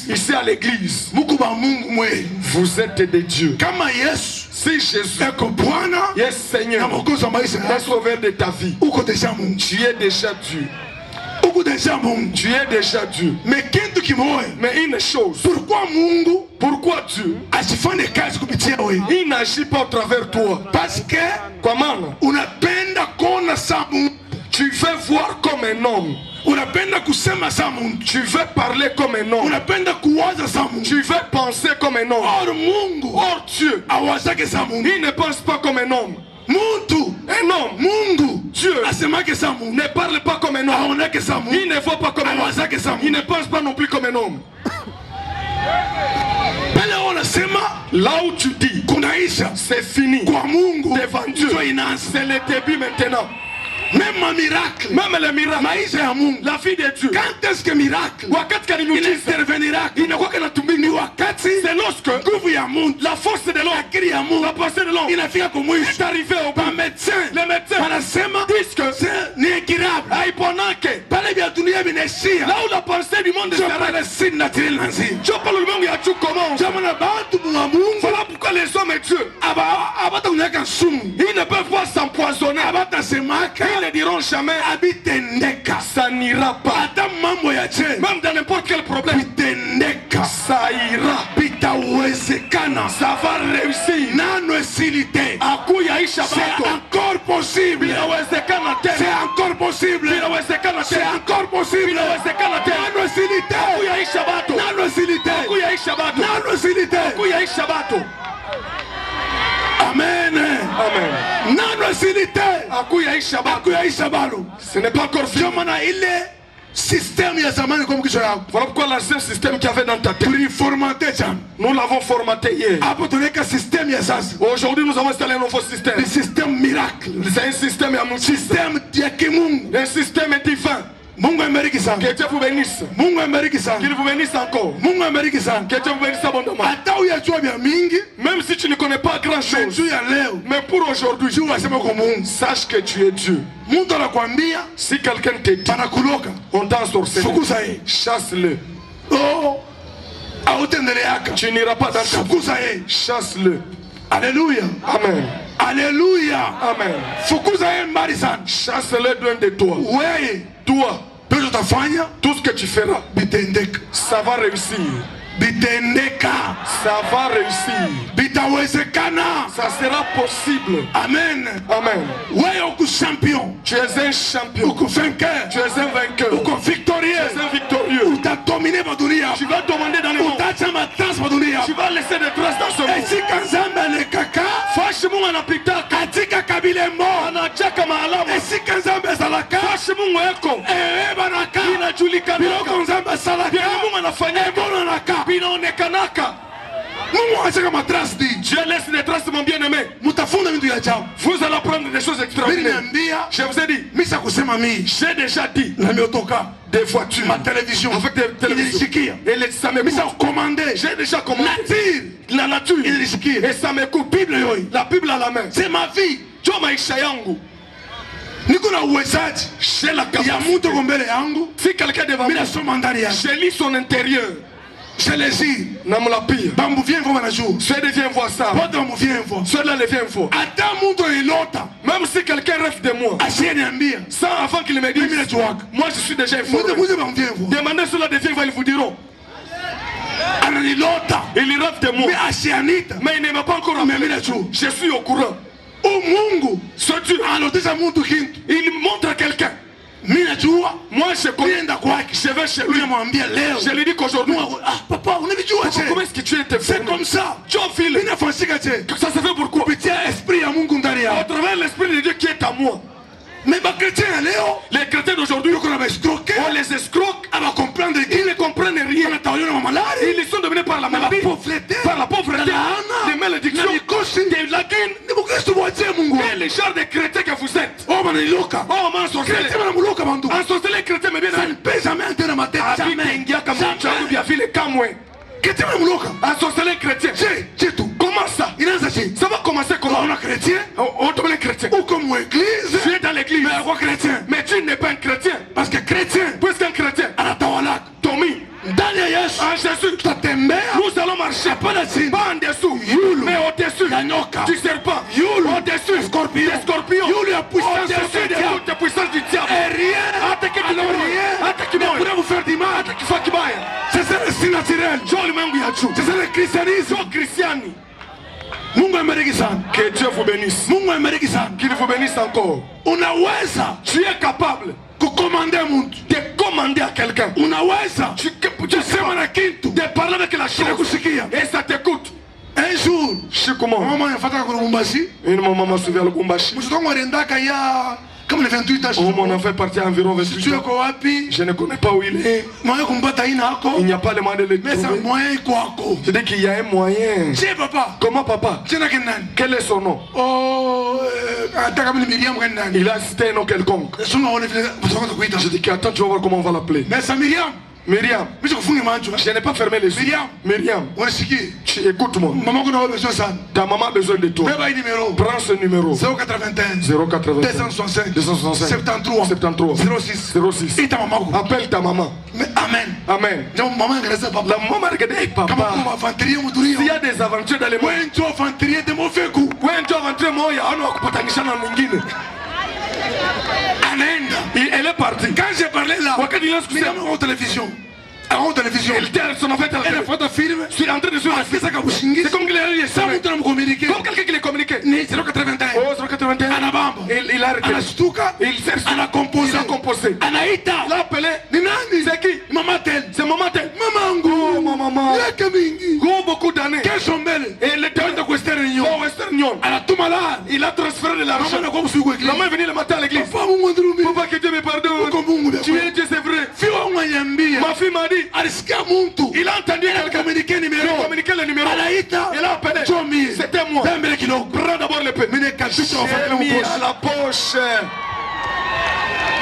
ici à l'église. Vous êtes des dieux. Si Jésus est Seigneur, est sauveur de ta vie, tu es déjà Dieu. Tu es déjà Dieu. Mais une chose, pourquoi Dieu il n'agit pas au travers toi? Parce que comment tu veux voir comme un homme, tu veux parler comme un homme, tu veux penser comme un homme. Or Dieu, il ne pense pas comme un homme. Un homme, Dieu ne parle pas comme un homme, il ne voit pas comme un homme, il ne pense pas non plus comme un homme. Là où tu dis c'est fini devant Dieu, c'est le début maintenant. Même un miracle, même le miracle, la vie de Dieu. Quand est-ce que miracle il intervenira? C'est lorsque la force de l'homme, la pensée de l'homme est arrivée au bout. Les médecins disent que c'est incurable. Là où la pensée du monde s'arrête, Dieu parle le monde et tout commence. Voilà pourquoi les hommes et Dieu, ils ne peuvent pas s'empoisonner. Ils ne diront jamais ça n'ira pas. Même dans n'importe quel problème, ça ira, ça va réussir. C'est encore possible. C'est encore possible. C'est encore possible. Amen. Amen. Ce n'est pas encore fini. Système voilà pourquoi l'ancien système qu'il y avait dans ta tête, nous l'avons formaté hier. Aujourd'hui nous avons installé un nouveau système. Le système miracle. C'est un système un système divin. Que Dieu vous bénisse. Qu'il vous bénisse encore. Que Dieu vous bénisse abondamment. Même si tu ne connais pas grand chose, mais pour aujourd'hui, sache que tu es Dieu. Si quelqu'un te dit on t'a sorcelé, chasse-le. Tu n'iras pas dans ta vie. Chasse-le. Alléluia. Amen. Alléluia. Amen. Chasse-le loin de toi. Toi, tout ce que tu feras, ça va réussir. bitendeka, ça va réussir, bitawezekana, ça sera possible. amen, Amen. wewe uko champion, Tu es un champion, uko vainqueur, tu es un vainqueur, uko victorieux, tu es un victorieux. utadomine madunia, Tu vas demander dans le monde, utacha matansi madunia, tu vas laisser des traces dans ce monde. esika nzambe alekaka, Fâche Mungu anapita katika kabila mo, anachaka maalamu. esika nzambe ezalaka, Fâche Mungu yako eyebanaka, inajulikana, biloko nzambe asalaka, bien Mungu anafanya ebonanaka, vinaonekanaka. Mungu achaka matrasi di, Dieu laisse des traces, mon bien-aimé. mutafunda vitu ya ajabu. Vous allez apprendre des choses extraordinaires. Biliniambia, Je vous ai dit, misa kusema mii, j'ai déjà dit, na miotoka, des voitures, ma télévision, avec des télévisions, ilishikia, et ça me misa coûte. commandé, J'ai déjà commandé nature, la nature, ilishikia, et ça me coûte. Bible yoi, La Bible à la main. c'est ma vie, Ndio maisha yangu. niko na uwezaji J'ai la ya capacité. mtu kwa mbele yangu, Si quelqu'un devant moi, mina soma ndani yake, je lis son intérieur. je les dis, Namulapia. bambu vient voir jour, Ceux qui viennent voir ça. pote bambu vient voir, Ceux-là les viennent voir. ata mtu ilota, Même si quelqu'un rêve de moi, asiyeniambia, sans avant qu'il me dise, mimi najuaka, moi je suis déjà mute informé. mute bambu vient voir, Demandez cela de viens voir, ils vous diront. ananilota, Il rêve de moi. mais asianita, Mais il ne m'a pas encore mais appelé. mina juu, Je suis au courant. Mungu Ce Dieu, alotesha mtu kintu, il montre à quelqu'un. mimi najua, Moi je connais. nienda kwake, Je vais chez lui lui. namwambia leo, Je lui dis qu'aujourd'hui, Mungu, ah papa, unanijua comment je, est-ce que tu es c'est informé? comme ça, Tu as fil. mimi nafanyika je, Ça se fait pourquoi? kupitia esprit ya Mungu ndani À yao, travers l'esprit de Dieu qui est à moi. mais bakritia ya leo Les chrétiens d'aujourd'hui, yuko na baestroke, on les escroque. abakomprendre Ils ne comprennent rien. wanatawaliwa na mamalari, Ils sont dominés par la na maladie, pauvreté, par la pauvreté, na laana, des malédictions, na mikosi, des lacunes. ni mukristo mwachie Mungu, Et les genres de chrétiens que vous êtes. oh bananiloka, Oh, man, sorcelé. chrétien banamuloka bantu, Ensorcelé les chrétiens, mais bien ça ne peut jamais entrer dans ma tête, jamais, jamais. chrétien banamuloka, Ensorcelé les chrétiens. je tu, Comment ça? inaanza je, Ça va commencer comment? on a chrétien, On devient chrétien. ou comme église, Tu es dans l'église, mais quoi chrétien, mais tu n'es pas un chrétien. parce que chrétien, Puisqu'un chrétien, anatawalaka, Tommy, ndani ya Yesu, en Jésus, tutatembea, nous allons marcher hapana chini, pas en dessous, Yulu. mais au-dessus ya nyoka, du serpent, Yulu. au-dessus Scorpion. des scorpions, Yulu ya puissance au-dessus du de diable. toute la puissance du diable. et rien, Hata kitu alors rien, hata ne kimoja, pourrait vous faire du mal, hata kifaa kibaya. c'est ça le signe naturel, Njoo ulimwengu ya juu. c'est ça le christianisme, Njoo Kristiani. Mungu amebariki sana, Que Dieu vous bénisse. Mungu amebariki sana, Qu'il vous bénisse encore. unaweza Tu es capable kukomande mtu, de commander à quelqu'un. unaweza Tu es kusema capable na kintu de parler avec la chose kinakusikia. et ça t'écoute. Un jour Shikumo. mama anafuata kwa Lubumbashi, Une maman m'a suivi à Lubumbashi. mtoto wangu aliendaka ya kama ni 28 ans, Oh, mon enfant est parti à environ 28 sio ans. kwa wapi, Je ne connais pas où il est. moyo kumpata ina Il hako, n'y a pas le moyen de le mais ça trouver. moyen kwako. Je dis qu'il y a un moyen. Je papa, Comment papa? tena kinani? Quel est son nom? Oh, hata kama ni Miriam kinani? Il a cité un nom quelconque. Songa one vile mtoto kuita. Je dis qu'attends, tu vas voir comment on va l'appeler. Mais ça Miriam, Myriam. mimi kufunga macho. Je n'ai pas fermé les yeux. Myriam. Myriam. Unasikia? Écoute-moi. Mama kuna besoin sana. Ta maman a besoin de toi. Beba hii numéro. Prends ce numéro. 081 080 265 265 73 73 06 06. Ita mamako. Appelle ta maman. Mais amen. Amen. Ndio mama angeleza papa. La maman regarde, hey, Kama papa. kuna infanterie mturio. S'il y a des aventures dans les mois, Wewe ndio infanterie de mauvais goût. wewe ndio aventure moja, hana wakupatanisha na mwingine. Anaenda. Elle est partie. Quand j'ai parlé là, Wakati ile siku Miriam en télévision. En télévision. elle était son enfant était Elle a fait un film. Je suis en train de suivre. Akisa kabushingisi. C'est comme qu'il a eu Ça vous donne communiquer. comme quelqu'un qui les communiquait. Ni 081. Oh, 081. Anabamba. Il a arrêté. Anashtuka. Il cherche. Ana composé. Il a composé. Anaita. Il a appelé. Ni nani? C'est qui? Mama tel. C'est maman tel. Mamangu. Oh, ma maman. Yake mingi. Go beaucoup d'années. Kesho mbele. Et il était Kwenda kwa Western Union. au Western Union. Anatuma la. Il a transféré de l'argent. Mama anakuwa msugu kwa La église. maman est venue le matin à l'église. Papa Mungu ndurumi. Papa, que Dieu me pardonne. Uko Mungu bia. Tu es Dieu, c'est vrai. Fio mwanyambia. Ma fille m'a dit. Alisikia muntu. Il a entendu Ana quelqu'un. communiquer Il a numéro. communiqué le numéro. Anaita. Il a appelé. Chomi. C'était moi. Tembele kidogo. Prends d'abord le paix. Mine kabisa wafakile J'ai mis mposhi. à la poche.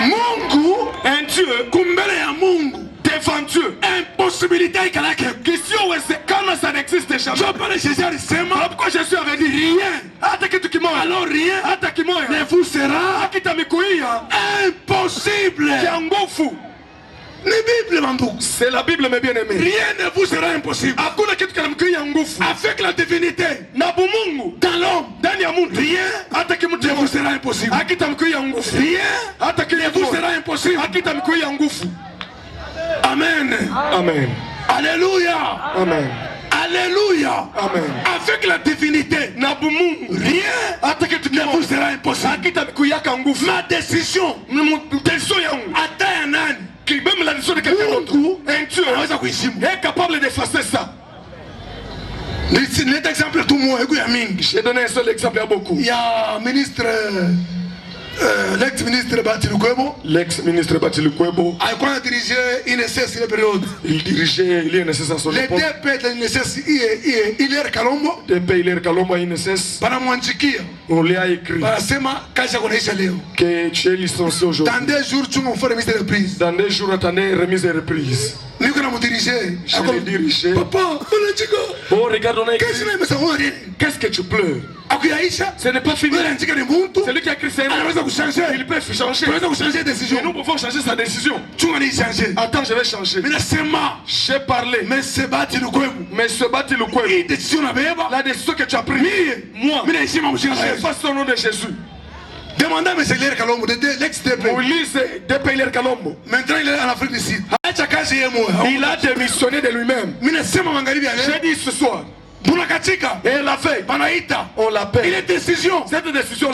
Mungu Un Dieu kumbele ya Mungu. devant Dieu. Impossibilité ikalake. Question où est-ce que ça n'existe jamais. Je parle Jésus alisema. Pourquoi Jésus avait dit Rien. hata kitu kimoja. Alors rien Hata kimoja. ne vous sera Akitamikuia impossible. kia nguvu. Ni Bible banduku. C'est la Bible mes bien-aimés. Rien ne vous sera impossible. Hakuna kitu kinamkuia nguvu. Avec la divinité Na bumungu dans l'homme, ndani ya mtu. rien Hata ne kimutu vous sera impossible. akitamkuia nguvu. Rien Hata ne vous kimutu sera impossible. akitamkuia nguvu. Amen. Amen. Alléluia. Amen. Alléluia. Amen. Avec la divinité, rien ne vous sera impossible. Ma décision, atteint un âne. Même la décision de quelqu'un d'autre, un Dieu est capable d'effacer ça. J'ai donné un seul exemple à beaucoup. Il y a l'ex-ministre Batilukwebo. L'ex-ministre Batilukwebo. A dirigé l'INSS la période. Il dirigeait l'INSS à son époque. Les DP de l'INSS, Hilaire Kalombo. DP Hilaire Kalombo à l'INSS. On lui a écrit que tu es licencié aujourd'hui. Dans 2 jours, tu m'en fais remise de reprise. Dans 2 jours, attendez remise de reprise. Je l'ai dirigé. Papa, oh, regarde, on a écrit. Qu'est-ce que tu pleures? Ce n'est pas fini. C'est lui qui a écrit ça. Il peut changer. Et nous pouvons changer sa décision. Attends, je vais changer. J'ai parlé. Mais ce bâti le la décision que tu as prise. Moi, je fasse au nom de Jésus. Demandez à M. Hilaire Kalombo, l'ex-DP. Moïse DP Hilaire Kalombo. Maintenant, il est en Afrique du Sud. Il a démissionné de lui-même. J'ai dit ce soir. Et elle l'a fait. On l'a fait. Il est décision. Cette décision,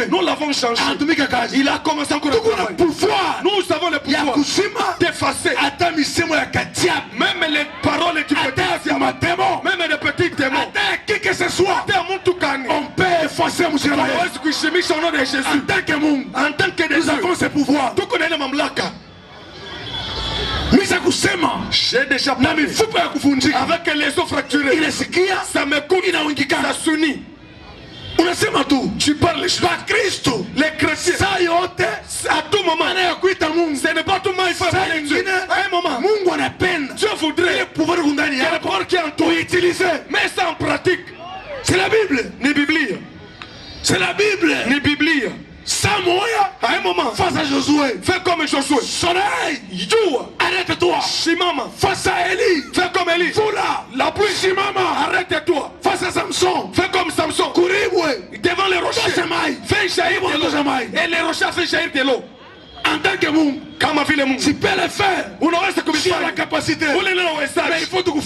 nous l'avons changé. Il a commencé encore le pouvoir. Nous avons le pouvoir d'effacer même les paroles du petit diamant, même les petits démons, qui que ce soit. On peut effacer M. Jésus. En tant que nous avons ce pouvoir. J'ai déjà parlé avec les os fracturés. Ça me coupe, ça s'unit. Tu parles par Christ. Les chrétiens, à tout moment, ce n'est pas tout le monde, il faut parler Dieu. À un moment, Dieu voudrait le pouvoir qui est en toi, mais ça en pratique. C'est la Bible. Ni Bible. C'est la Bible. Ni Bible. Samoya, à un moment, face à Josué, fais comme Josué. Soleil, arrête-toi. Shimama, face à Élie, fais comme Élie. Foula, la pluie. Shimama, arrête-toi. Face à Samson, fais comme Samson. Kouriboué, devant les rochers, fais jaillir de l'eau. Et les rochers font jaillir de l'eau. En tant que monde, tu peux le faire. Tu as la capacité. Mais il faut que nous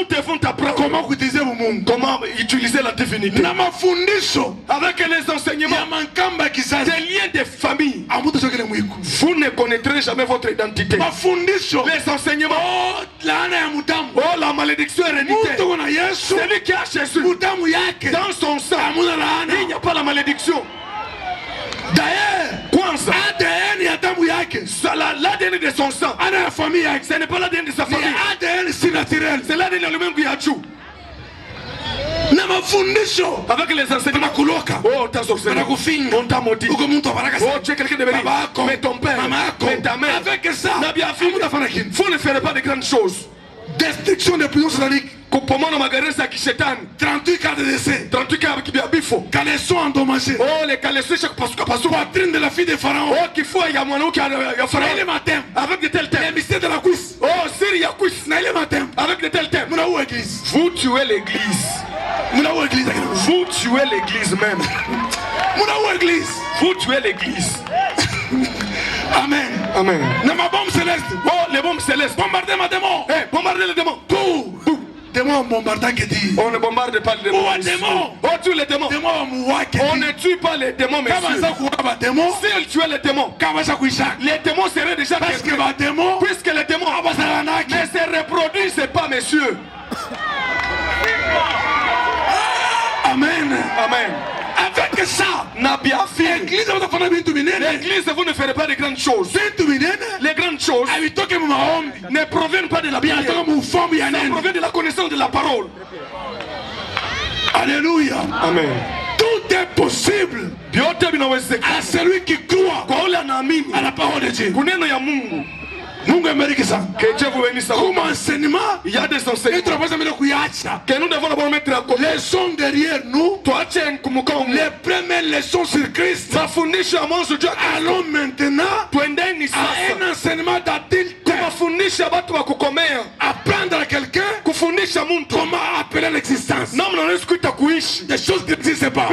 devons t'apprendre comment utiliser le monde. Comment utiliser la divinité. Avec les enseignements, des liens de famille. Vous ne connaîtrez jamais votre identité. Les enseignements, oh la malédiction héréditaire. Celui qui a Jésus dans son sang, il n'y a pas la malédiction. D'ailleurs, l'ADN de son sang, ce n'est pas l'ADN de sa famille, c'est l'ADN de lui-même qui a tout. Avec les enseignements, oh, t'as observé, on t'a maudit, oh, tu es quelqu'un de béni, mais ton père, mais ta mère, avec ça, vous ne ferez pas de grandes choses. Destruction des prisons sataniques. 38 cas de décès. 38 cas qui bien bifo. Caleçons endommagés. Oh, les caleçons chaque passe. Poitrine de la fille de Pharaon. Oh, qu'il faut, il y a mon nom qui a Pharaon. Le matin. Avec de tels thèmes. Les mystères de la cuisse. Oh, Syrie, il y a cuisse. Le matin. Avec de tels thèmes. Vous église. Vous tuez l'église. Vous tuez l'église même. Église. Vous tuez l'église. Amen. Amen. Ma bombe céleste. Oh, les bombes célestes. Bombardez ma démon. Hey, bombardez les démons. Tout. Démon bombardant qui dit. On ne bombarde pas les démons. Oh, tue les démons. On ne tue pas les démons, messieurs. S'il tuait les démons, les démons seraient déjà détruits. Puisque les démons ne se reproduisent pas, messieurs. Amen. Amen. Avec ça, l'église, vous ne ferez pas de grandes choses. Les grandes choses ne proviennent pas de la Bible. Ça provient de la connaissance de la parole. Alléluia. Amen. Tout est possible à celui qui croit à la parole de Dieu. Mungu amebariki sana. Comme enseignement, il y a des enseignements que nous devons d'abord mettre en commun. Les leçons derrière nous, les premières leçons sur Christ. Allons maintenant à un enseignement d'adulte. Apprendre à quelqu'un comment appeler l'existence. Des choses qui n'existent pas.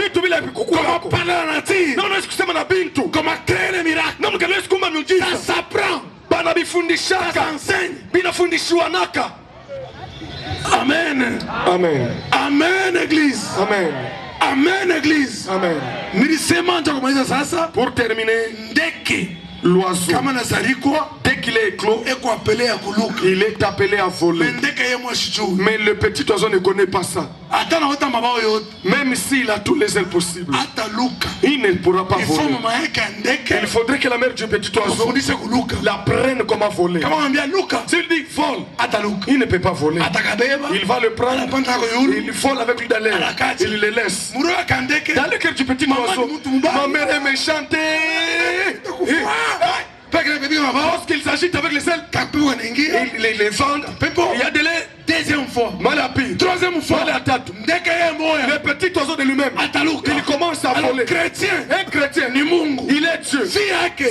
Comment parler à la nature. Comment créer les miracles. Ça s'apprend. Ça s'enseigne. banafundishiwanaka. Amen. Amen. Amen, église. Amen. Amen, église. Amen. Nilisema ndio kumaliza sasa. Pour terminer, Ndeke l'oiseau, kama nazarikwa dès qu'il est éclos, eko appelé ya kuluka. il est appelé à voler. Ndeke ye mwa shijui. Mais le petit oiseau ne connaît pas ça. Ata na ota mabao yote. Même s'il a tous les ailes possibles, Ata luka. il ne pourra pas Il faut voler. mama yake ndeke. Il faudrait que la mère du petit oiseau Fundishe kuluka. l'apprenne comment voler. Kama mwambia luka. S'il dit vole, Ata luka. il ne peut pas voler. Atakabeba. Il va le prendre, Anapanda kwa yulu. il vole avec lui dans l'air, il le laisse. Muro ya kandeke. Dans le cœur du petit oiseau, ma mère est méchante. Lorsqu'il s'agit avec les ailes, il les vend. Il y a de l'air. Deuxième fois. Malapi. Troisième fois. Malatatu. Le petit oiseau de lui-même, il commence à voler. Un chrétien, il est Dieu.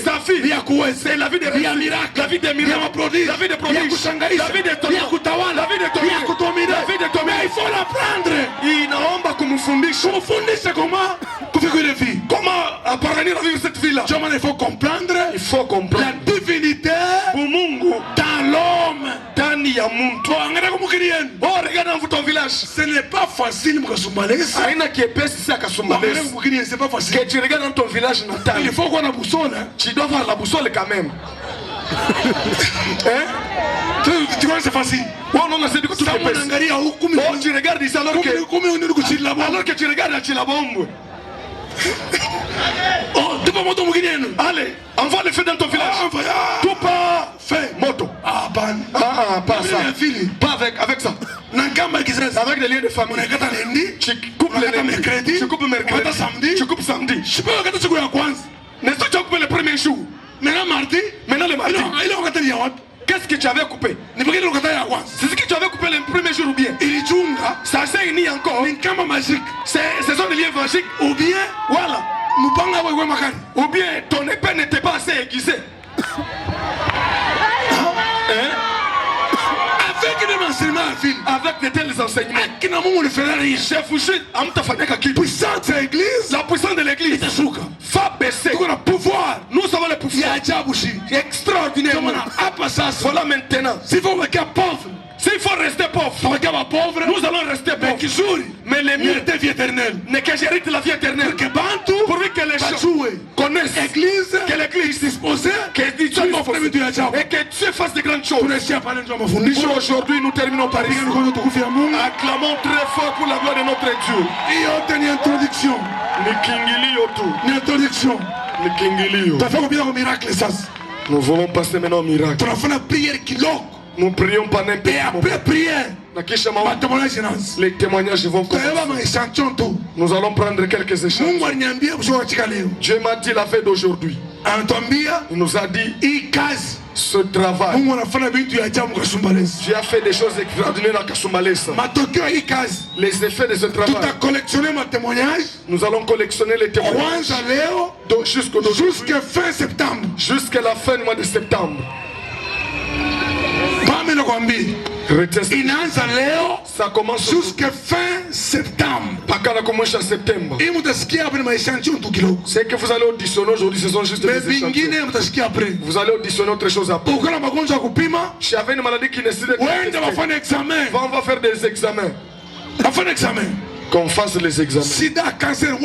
Sa fille, c'est la vie des miracles, la vie des miracles, la vie des prodiges, la vie des tonneaux, la vie des tonneaux, la vie des tonneaux. Il faut l'apprendre. Inaomba kumfundisha. Kumfundisha comment appartenir à vivre cette vie-là. Il faut comprendre. Il faut comprendre la divinité pour Mungu dans l'homme. Ndani ya mtu. Oh, regarde dans ton village. Ce n'est pas facile mkasumbalesa. Haina kiepesi si akasumbalesa. C'est pas facile. Que tu regardes dans ton village natal. Il faut qu'on a boussole. Tu dois avoir la boussole quand même. Hein? Tu vois c'est facile. Oh non, c'est du coup tout est épais. Oh, tu regardes ici alors que tu regardes à Chilabombe. Oh, tu peux monter mon guinéen. Allez, envoie le feu dans ton village. Tout pas fait. Moto. Ah, ban. Ah, pas ça. Pas avec ça. Avec des liens de famille. Tu coupes les mercredi. Tu coupes mercredi. Tu coupes samedi. Je peux regarder ce que tu as quoi. N'est-ce que tu as coupé le premier jour? Maintenant mardi. Maintenant le mardi. Il a regardé Yawad. Qu'est-ce que tu avais coupé? C'est ce que tu avais coupé le premier jour ou bien? Ça s'est uni encore. Ce sont des liens magiques. Ou bien, voilà. Ou bien ton épée n'était pas assez aiguisée. Hein? Avec de tels enseignements, chef Fouché, puissance de l'église, la puissance de l'église va baisser. Pouvoir. Nous avons le pouvoir. Extraordinaire. Voilà maintenant. S'il faut rester pauvre, nous allons rester pauvres. Mais les mieux de vie éternelle, n'est que j'hérite la vie éternelle. Pourvu que les gens connaissent que l'église est disposée, que Dieu et que Dieu fasse de grandes choses. Pour aujourd'hui, nous terminons par ici. Acclamons très fort pour la gloire de notre Dieu. Introduction. Nous voulons passer maintenant au miracle. Nous prions pas n'importe et après prière, les témoignages vont commencer. Nous allons prendre quelques échanges. Dieu m'a dit la veille d'aujourd'hui. Il nous a dit ce travail. Tu as fait des choses extraordinaires à Kasumbalesa. Les effets de ce travail. Nous allons collectionner les témoignages jusqu'à fin septembre. Jusqu'à la fin du mois de septembre. Ça commence jusqu'à fin septembre. C'est que vous allez auditionner aujourd'hui, ce sont juste des échantillons. Vous allez auditionner autre chose après. Tu avais une maladie qui nécessite on va faire des examens. Qu'on fasse les examens. Sida, cancer,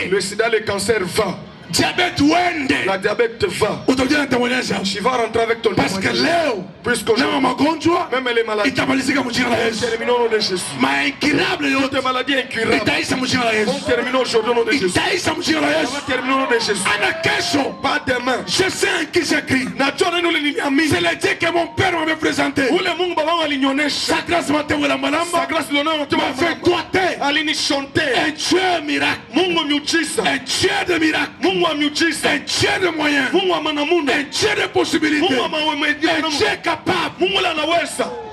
le sida, le cancer va. Diabète, la diabète va. Tu vas rentrer avec ton parce que Léo, même les maladies, terminons au nom de Jésus. Toutes les maladies incurables, on termine aujourd'hui au nom de Jésus. Terminons au nom de Jésus. Pas demain. Je sais qui j'écris. C'est le Dieu que mon père m'avait présenté. Sa grâce m'a fait doigter. Un Dieu miracle. Un Dieu de miracle. Un Dieu de moyens. Un Dieu de possibilités. Un Dieu capable.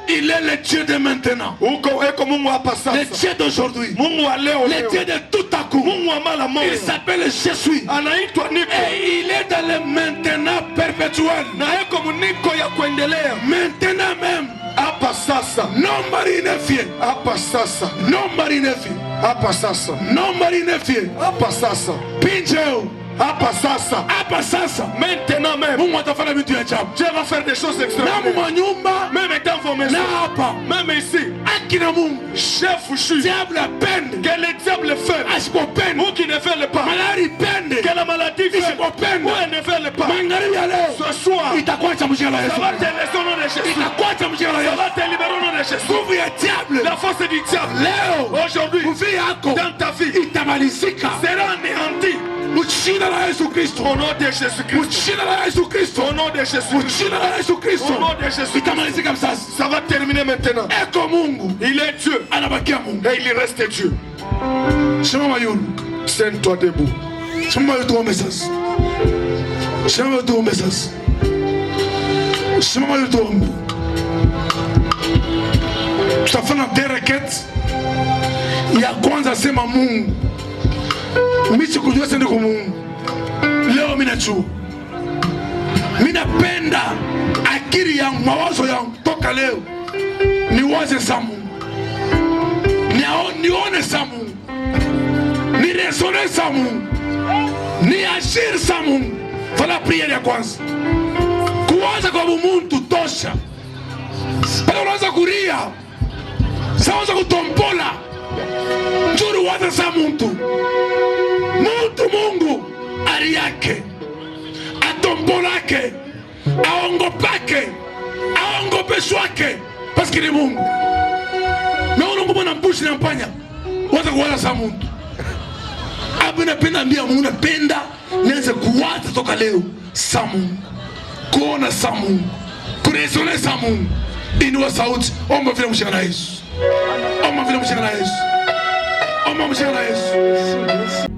Il est le Dieu de maintenant. Le Dieu d'aujourd'hui. Le Dieu de tout à coup. Il s'appelle Jésus. Et il est dans le maintenant perpétuel. Maintenant même. Hapa sasa. Nobody nefie. Hapa sasa. Nobody nefie. Hapa sasa. Nobody nefie. Hapa sasa. Pinjeo. hapa sasa, hapa sasa, maintenant même, Mungu atafanya vitu vya ajabu. Dieu va faire des choses extraordinaires. Na nyumba, même dans vos maisons, na hapa, même ici, akina Mungu, chef fouchu, diable apende, que le diable fait, asikopende, ou qui ne fait le pas, malari pende, que la maladie fait, isikopende, ou elle ne fait le pas, magharibi ya leo, ce soir, itakuacha mjina la Yesu, ça va te laisser au nom de Jésus, itakuacha mjina la Yesu, ça va te libérer au nom de Jésus. nguvu ya diable, La force du diable, leo, aujourd'hui, nguvu yako, dans ta vie, itamalizika, sera anéantie. mjina la Yesu Kristo, Au nom de Jésus Christ. mjina la Yesu Kristo, Au nom de Jésus Christ. mjina la Yesu Kristo, Au nom de Jésus. itamalizika sasa. Ça va terminer maintenant. Eko Mungu, Il est Dieu. anabakia Mungu. Et il reste Dieu. Simama yulu, Tiens-toi debout. simama yulu tuombe sasa. Simama yulu tuombe sasa. Simama yulu tuombe. Tutafanya dereketi ya kwanza, sema Mungu, mimi sikujua sende kwa Mungu. Leo mimi najua. Mimi napenda akili yangu, mawazo yangu toka leo niwaze sa Mungu. Nione sa Mungu. Ni resone sa Mungu. Ni agir sa Mungu. Fala priere ya kwanza. Kuwaza kwa Mungu tosha. Pale unaanza kulia. Saanza kutombola. Njuri waza sa Mungu. Mungu ari yake. Atombolake. Aongopake. Aongopeshwake. Paske ni Mungu. Naona Mungu mwanampushi na mpanya. Waza kuwaza sa Mungu. Abu napenda ambia Mungu, napenda nianze kuwaza toka leo sa Mungu. Kuona sa Mungu. Kuresone sa Mungu. Inua sauti. Omba vile mshika na Yesu. Omba vile mshika na Yesu. Omba mshika na Yesu.